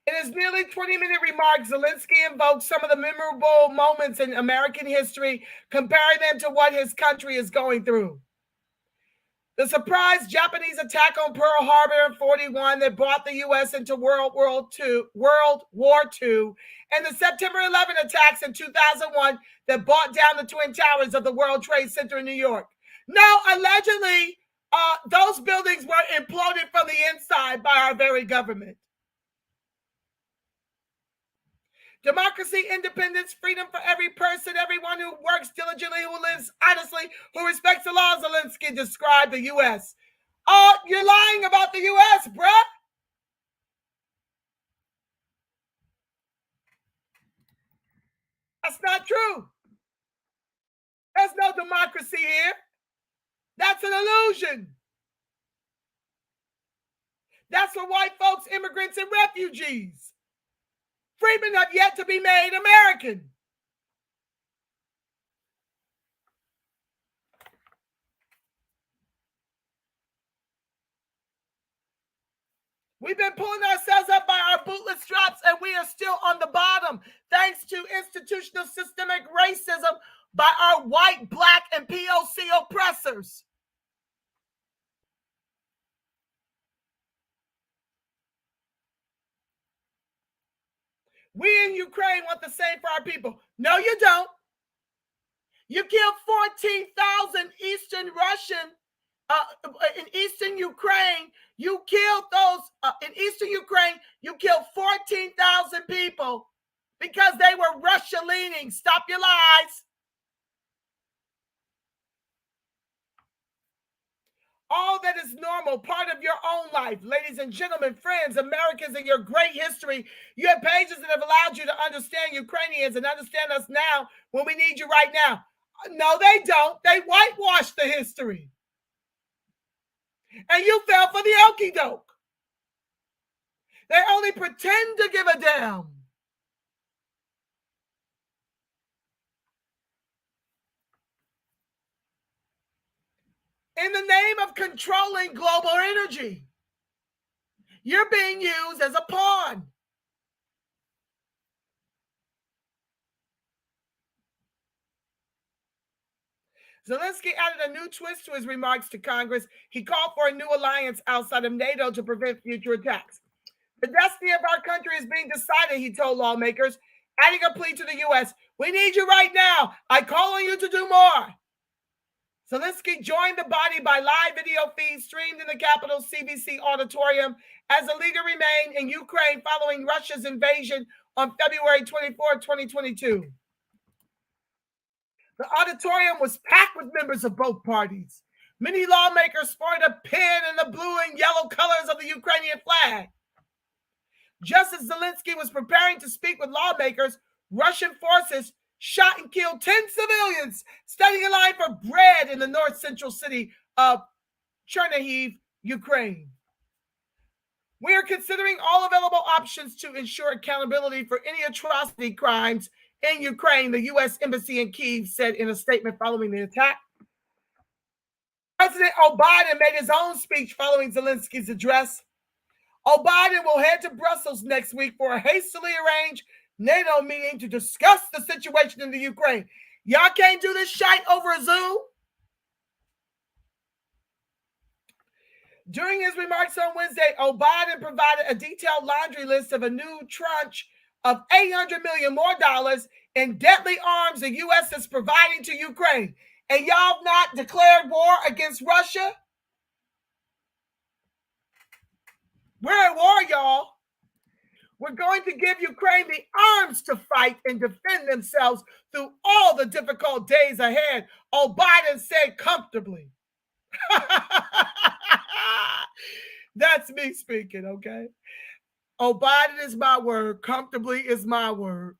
In his nearly 20-minute remarks, Zelensky invoked some of the memorable moments in American history, comparing them to what his country is going through. The surprise Japanese attack on Pearl Harbor in 1941 that brought the U.S. into World War II, and the September 11 attacks in 2001 that brought down the Twin Towers of the World Trade Center in New York. Now, allegedly, those buildings were imploded from the inside by our very government. Democracy, independence, freedom for every person, everyone who works diligently, who lives honestly, who respects the law, Zelensky described the U.S. You're lying about the U.S., bruh. That's not true. There's no democracy here. That's an illusion. That's for white folks, immigrants, and refugees. Freedmen have yet to be made American. We've been pulling ourselves up by our bootless straps, and we are still on the bottom, thanks to institutional systemic racism by our white, black, and POC oppressors. We in Ukraine want the same for our people. No, you don't. You killed 14,000 Eastern Russian in Eastern Ukraine. You killed those in Eastern Ukraine. You killed 14,000 people because they were Russia-leaning. Stop your lies. All that is normal, part of your own life. Ladies and gentlemen, friends, Americans, in your great history, you have pages that have allowed you to understand Ukrainians and understand us now when we need you right now. No, they don't. They whitewash the history. And you fell for the okie doke. They only pretend to give a damn. In the name of controlling global energy, you're being used as a pawn. Zelensky added a new twist to his remarks to Congress. He called for a new alliance outside of NATO to prevent future attacks. The destiny of our country is being decided, he told lawmakers, adding a plea to the U.S. We need you right now. I call on you to do more. Zelensky joined the body by live video feed streamed in the Capitol's CBC auditorium as the leader remained in Ukraine following Russia's invasion on February 24, 2022. The auditorium was packed with members of both parties. Many lawmakers sported a pin in the blue and yellow colors of the Ukrainian flag. Just as Zelensky was preparing to speak with lawmakers, Russian forces shot and killed 10 civilians standing in line for bread in the north-central city of Chernihiv, Ukraine. We are considering all available options to ensure accountability for any atrocity crimes in Ukraine, the U.S. Embassy in Kyiv said in a statement following the attack. President OBiden made his own speech following Zelensky's address. OBiden will head to Brussels next week for a hastily arranged NATO meeting to discuss the situation in the Ukraine. Y'all can't do this shite over a Zoom. During his remarks on Wednesday, O'Biden provided a detailed laundry list of a new tranche of $800 million more in deadly arms the U.S. is providing to Ukraine. And y'all not declared war against Russia? We're at war, y'all. We're going to give Ukraine the arms to fight and defend themselves through all the difficult days ahead, O'Biden said comfortably. That's me speaking, okay? O'Biden is my word. Comfortably is my word.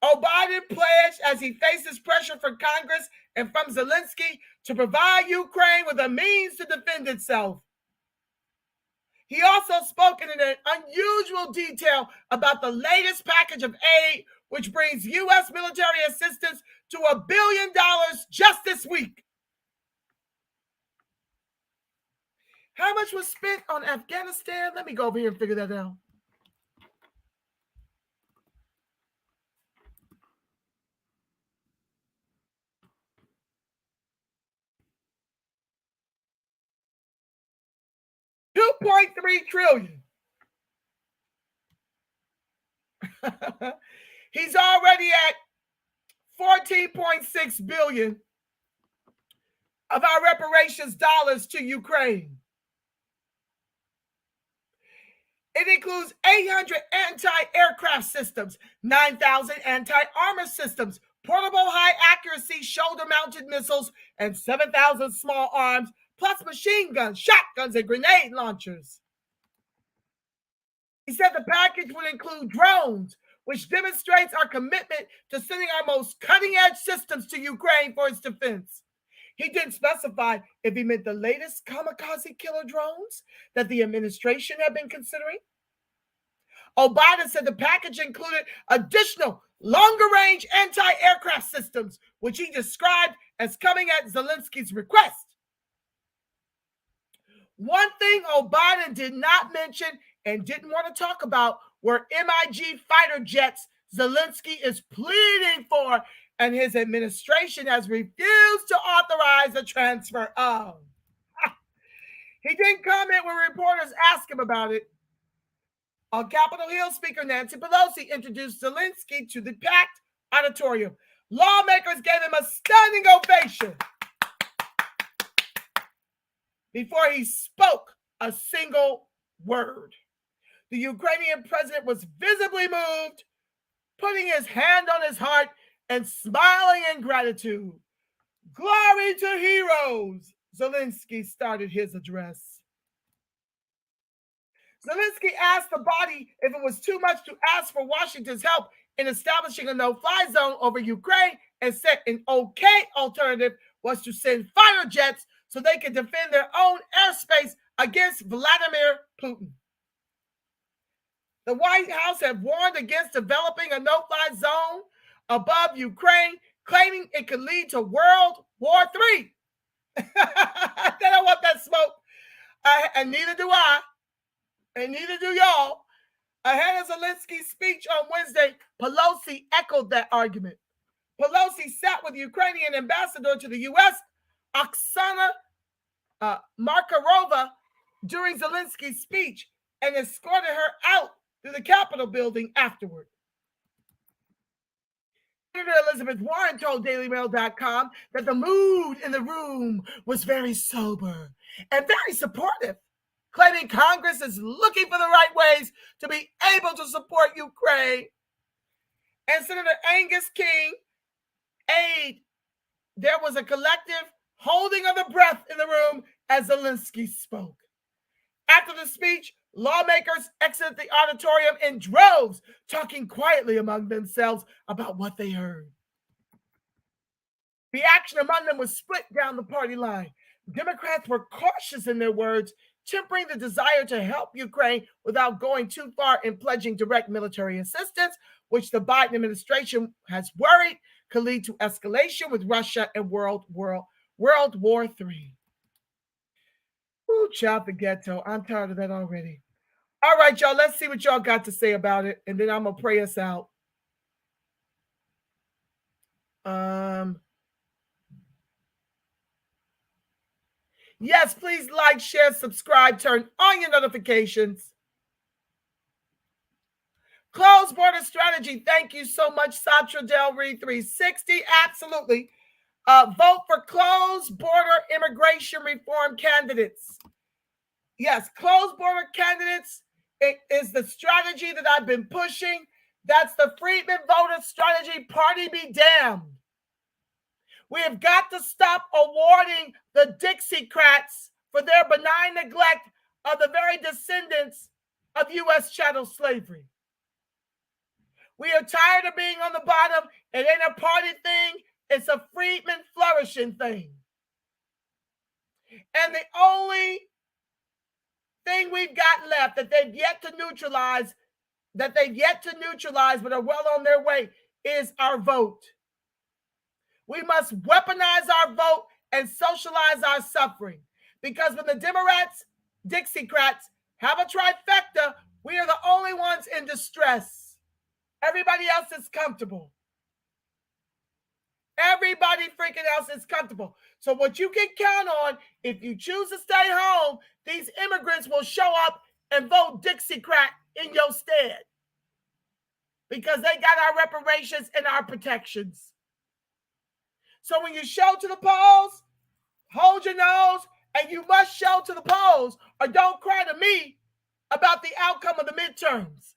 O'Biden pledged as he faces pressure from Congress and from Zelensky to provide Ukraine with a means to defend itself. He also spoke in an unusual detail about the latest package of aid, which brings U.S. military assistance to $1 billion just this week. How much was spent on Afghanistan? Let me go over here and figure that out. $2.3 trillion. He's already at $14.6 billion of our reparations dollars to Ukraine. It includes 800 anti-aircraft systems, 9,000 anti-armor systems, portable high-accuracy shoulder-mounted missiles, and 7,000 small arms, plus machine guns, shotguns, and grenade launchers. He said the package would include drones, which demonstrates our commitment to sending our most cutting-edge systems to Ukraine for its defense. He didn't specify if he meant the latest kamikaze killer drones that the administration had been considering. O'Biden said the package included additional longer-range anti-aircraft systems, which he described as coming at Zelensky's request. One thing O'Biden did not mention and didn't want to talk about were MiG fighter jets Zelensky is pleading for, and his administration has refused to authorize the transfer of. He didn't comment when reporters asked him about it. On Capitol Hill, Speaker Nancy Pelosi introduced Zelensky to the packed auditorium. Lawmakers gave him a standing ovation before he spoke a single word. The Ukrainian president was visibly moved, putting his hand on his heart and smiling in gratitude. Glory to heroes, Zelensky started his address. Zelensky asked the body if it was too much to ask for Washington's help in establishing a no-fly zone over Ukraine, and said an okay alternative was to send fighter jets so they could defend their own airspace against Vladimir Putin. The White House had warned against developing a no-fly zone above Ukraine, claiming it could lead to World War III. They don't want that smoke. And neither do I. And neither do y'all. Ahead of Zelensky's speech on Wednesday, Pelosi echoed that argument. Pelosi sat with the Ukrainian ambassador to the U.S., Oksana Markarova, during Zelensky's speech and escorted her out to the Capitol building afterward. Senator Elizabeth Warren told DailyMail.com that the mood in the room was very sober and very supportive, claiming Congress is looking for the right ways to be able to support Ukraine. And Senator Angus King there was a collective holding of the breath in the room as Zelensky spoke. After the speech, lawmakers exited the auditorium in droves, talking quietly among themselves about what they heard. Reaction among them was split down the party line. Democrats were cautious in their words, tempering the desire to help Ukraine without going too far in pledging direct military assistance, which the Biden administration has worried could lead to escalation with Russia and World War III. Ooh, child the ghetto. I'm tired of that already. All right, y'all, let's see what y'all got to say about it, and then I'm going to pray us out. Yes, please like, share, subscribe, turn on your notifications. Closed border strategy. Thank you so much, Satra Del Reed 360. Absolutely. Vote for closed border immigration reform candidates. Yes, closed border candidates. It is the strategy that I've been pushing. That's the Freedmen voter strategy. Party be damned. We have got to stop awarding the Dixiecrats for their benign neglect of the very descendants of U.S. chattel slavery. We are tired of being on the bottom. It ain't a party thing. It's a freedman flourishing thing. And the only thing we've got left that they've yet to neutralize, but are well on their way, is our vote. We must weaponize our vote and socialize our suffering. Because when the Democrats, Dixiecrats, have a trifecta, we are the only ones in distress. Everybody else is comfortable. Everybody freaking else is comfortable. So what you can count on, if you choose to stay home, these immigrants will show up and vote Dixiecrat in your stead. Because they got our reparations and our protections. So when you show to the polls, hold your nose, and you must show to the polls, or don't cry to me about the outcome of the midterms.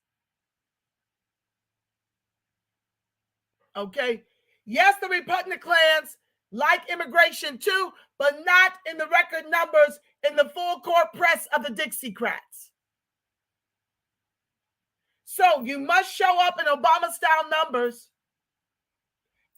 Okay? Yes, the Republicans like immigration too, but not in the record numbers in the full court press of the Dixiecrats. So you must show up in Obama-style numbers,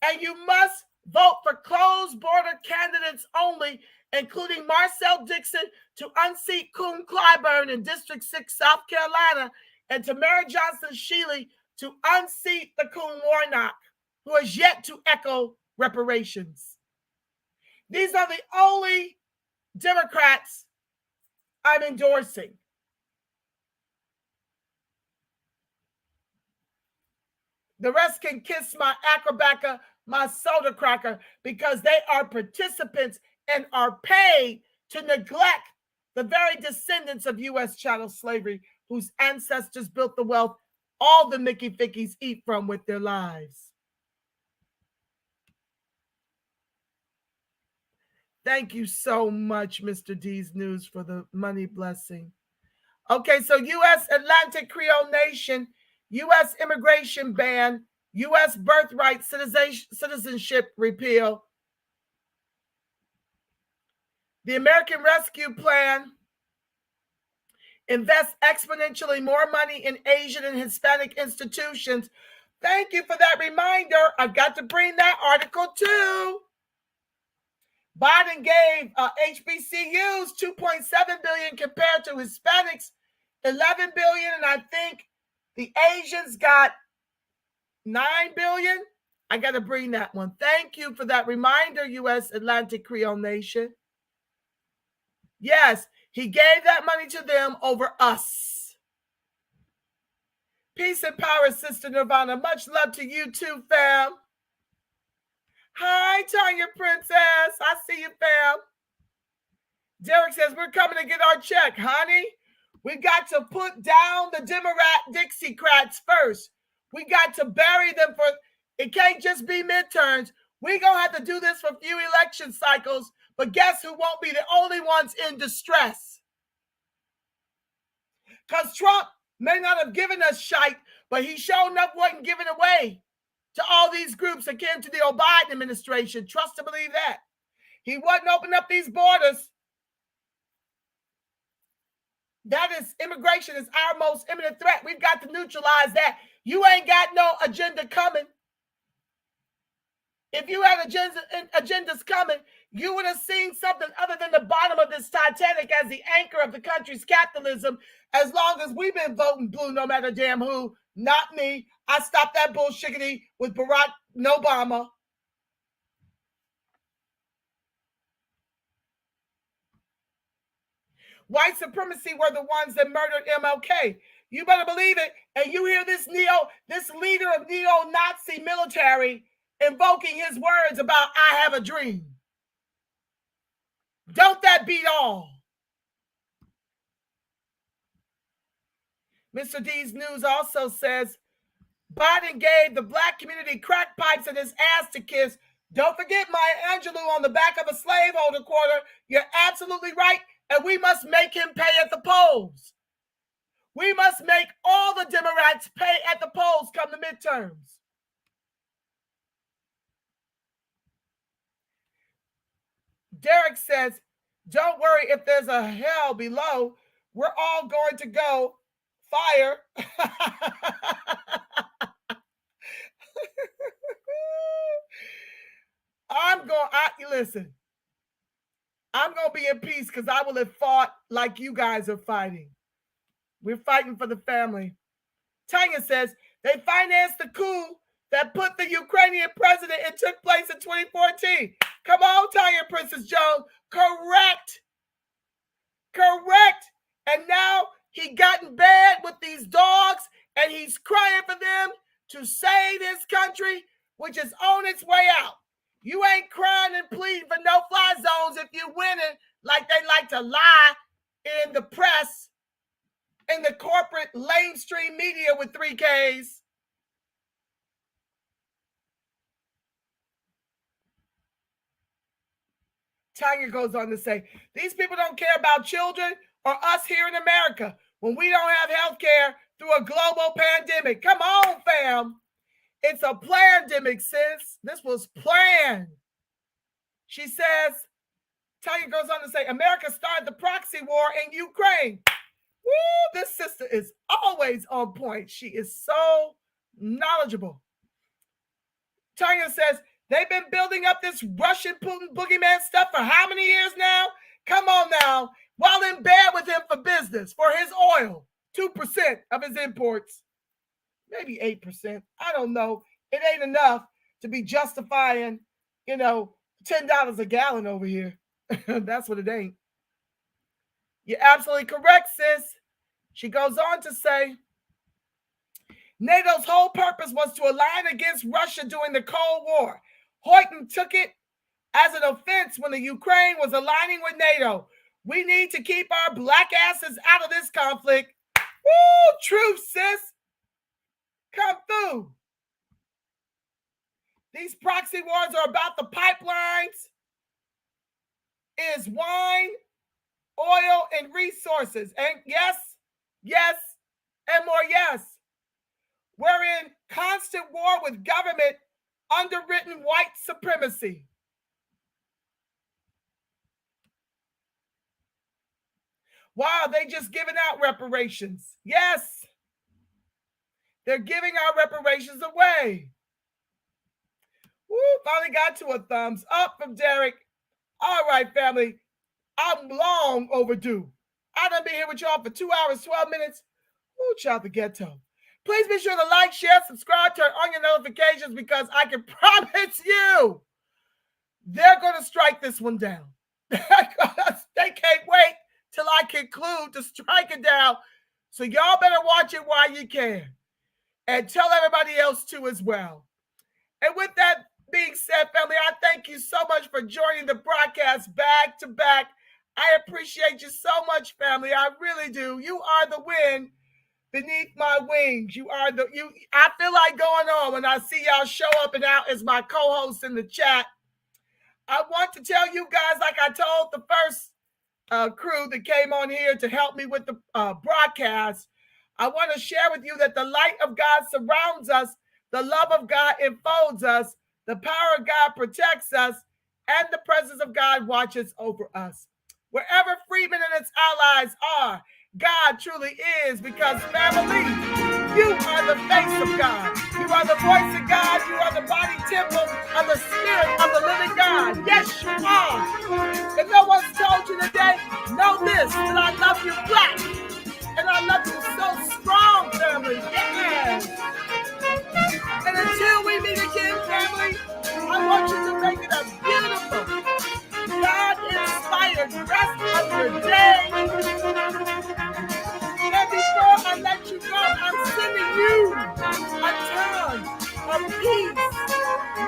and you must vote for closed border candidates only, including Marcel Dixon to unseat Coon Clyburn in District 6, South Carolina, and Tamara Johnson-Shealy to unseat the Coon Warnock, who has yet to echo reparations. These are the only Democrats I'm endorsing. The rest can kiss my acrobaca, my soda cracker, because they are participants and are paid to neglect the very descendants of U.S. chattel slavery, whose ancestors built the wealth all the Mickey Fickies eat from with their lives. Thank you so much, Mr. D's News, for the money blessing. Okay, so U.S. Atlantic Creole Nation, U.S. immigration ban, U.S. birthright citizenship repeal, the American Rescue Plan invests exponentially more money in Asian and Hispanic institutions. Thank you for that reminder. I've got to bring that article too. Biden gave HBCUs $2.7 billion compared to Hispanics $11 billion, and I think the Asians got $9 billion. I got to bring that one. Thank you for that reminder, U.S. Atlantic Creole Nation. Yes, he gave that money to them over us. Peace and power, Sister Nirvana. Much love to you too, fam. Hi, Tanya Princess. I see you, fam. Derek says, we're coming to get our check, honey. We got to put down the Democrat Dixiecrats first. We got to bury them for, it can't just be midterms. We're going to have to do this for a few election cycles, but guess who won't be the only ones in distress? Because Trump may not have given us shite, but he sure enough wasn't giving away to all these groups akin to the OBiden administration. Trust to believe that. He wasn't opening up these borders. That is, immigration is our most imminent threat. We've got to neutralize that. You ain't got no agenda coming. If you had agendas coming, you would have seen something other than the bottom of this Titanic as the anchor of the country's capitalism. As long as we've been voting blue, no matter damn who, not me. I stopped that bullshiggity with Barack Obama. White supremacy were the ones that murdered MLK. You better believe it. And you hear this leader of neo-Nazi military invoking his words about I have a dream. Don't that beat all? Mr. D's News also says, Biden gave the black community crack pipes and his ass to kiss. Don't forget Maya Angelou on the back of a slaveholder quarter. You're absolutely right. And we must make him pay at the polls. We must make all the Democrats pay at the polls come the midterms. Derek says, don't worry if there's a hell below. We're all going to go fire. Listen, I'm going to be in peace because I will have fought like you guys are fighting. We're fighting for the family. Tanya says, they financed the coup that put the Ukrainian president and took place in 2014. Come on, Tanya Princess Jones. Correct. And now he got in bed with these dogs and he's crying for them to save his country, which is on its way out. You ain't crying and pleading for no-fly zones if you're winning like they like to lie in the press, in the corporate lamestream media with 3 Ks. Tanya goes on to say, these people don't care about children or us here in America when we don't have health care through a global pandemic. Come on, fam. It's a plandemic, sis. This was planned. She says, Tanya goes on to say, America started the proxy war in Ukraine. Woo, this sister is always on point. She is so knowledgeable. Tanya says, they've been building up this Russian Putin boogeyman stuff for how many years now? Come on now. While in bed with him for business, for his oil, 2% of his imports. Maybe 8%. I don't know. It ain't enough to be justifying, $10 a gallon over here. That's what it ain't. You're absolutely correct, sis. She goes on to say, NATO's whole purpose was to align against Russia during the Cold War. Hoyton took it as an offense when the Ukraine was aligning with NATO. We need to keep our black asses out of this conflict. Woo, truth, sis. Come through. These proxy wars are about the pipelines. Is wine, oil, and resources. And yes, and more yes. We're in constant war with government underwritten white supremacy. Wow, they just giving out reparations. Yes, they're giving our reparations away. Woo, finally got to a thumbs up from Derek. All right, family, I'm long overdue. I done been here with y'all for 2 hours, 12 minutes. Woo, child the ghetto. Please be sure to like, share, subscribe, turn on your notifications, because I can promise you they're going to strike this one down. They can't wait till I conclude to strike it down. So y'all better watch it while you can. And tell everybody else too as well. And with that being said, family, I thank you so much for joining the broadcast back to back. I appreciate you so much, family. I really do. You are the wind beneath my wings. I feel like going on when I see y'all show up and out as my co-hosts in the chat. I want to tell you guys, like I told the first crew that came on here to help me with the broadcast, I want to share with you that the light of God surrounds us, the love of God enfolds us, the power of God protects us, and the presence of God watches over us. Wherever Freeman and its allies are, God truly is, because family, you are the face of God. You are the voice of God. You are the body temple of the Spirit of the living God. Yes, you are. If no one's told you today, know this, that I love you black. And I love you so strong, family. Yes. And until we meet again, family, I want you to make it a beautiful, God-inspired rest of your day. And before I let you go, I'm sending you a ton of peace,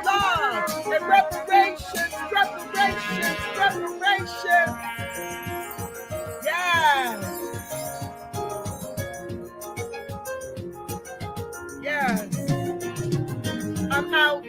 love, and reparations. Yes. I'm out.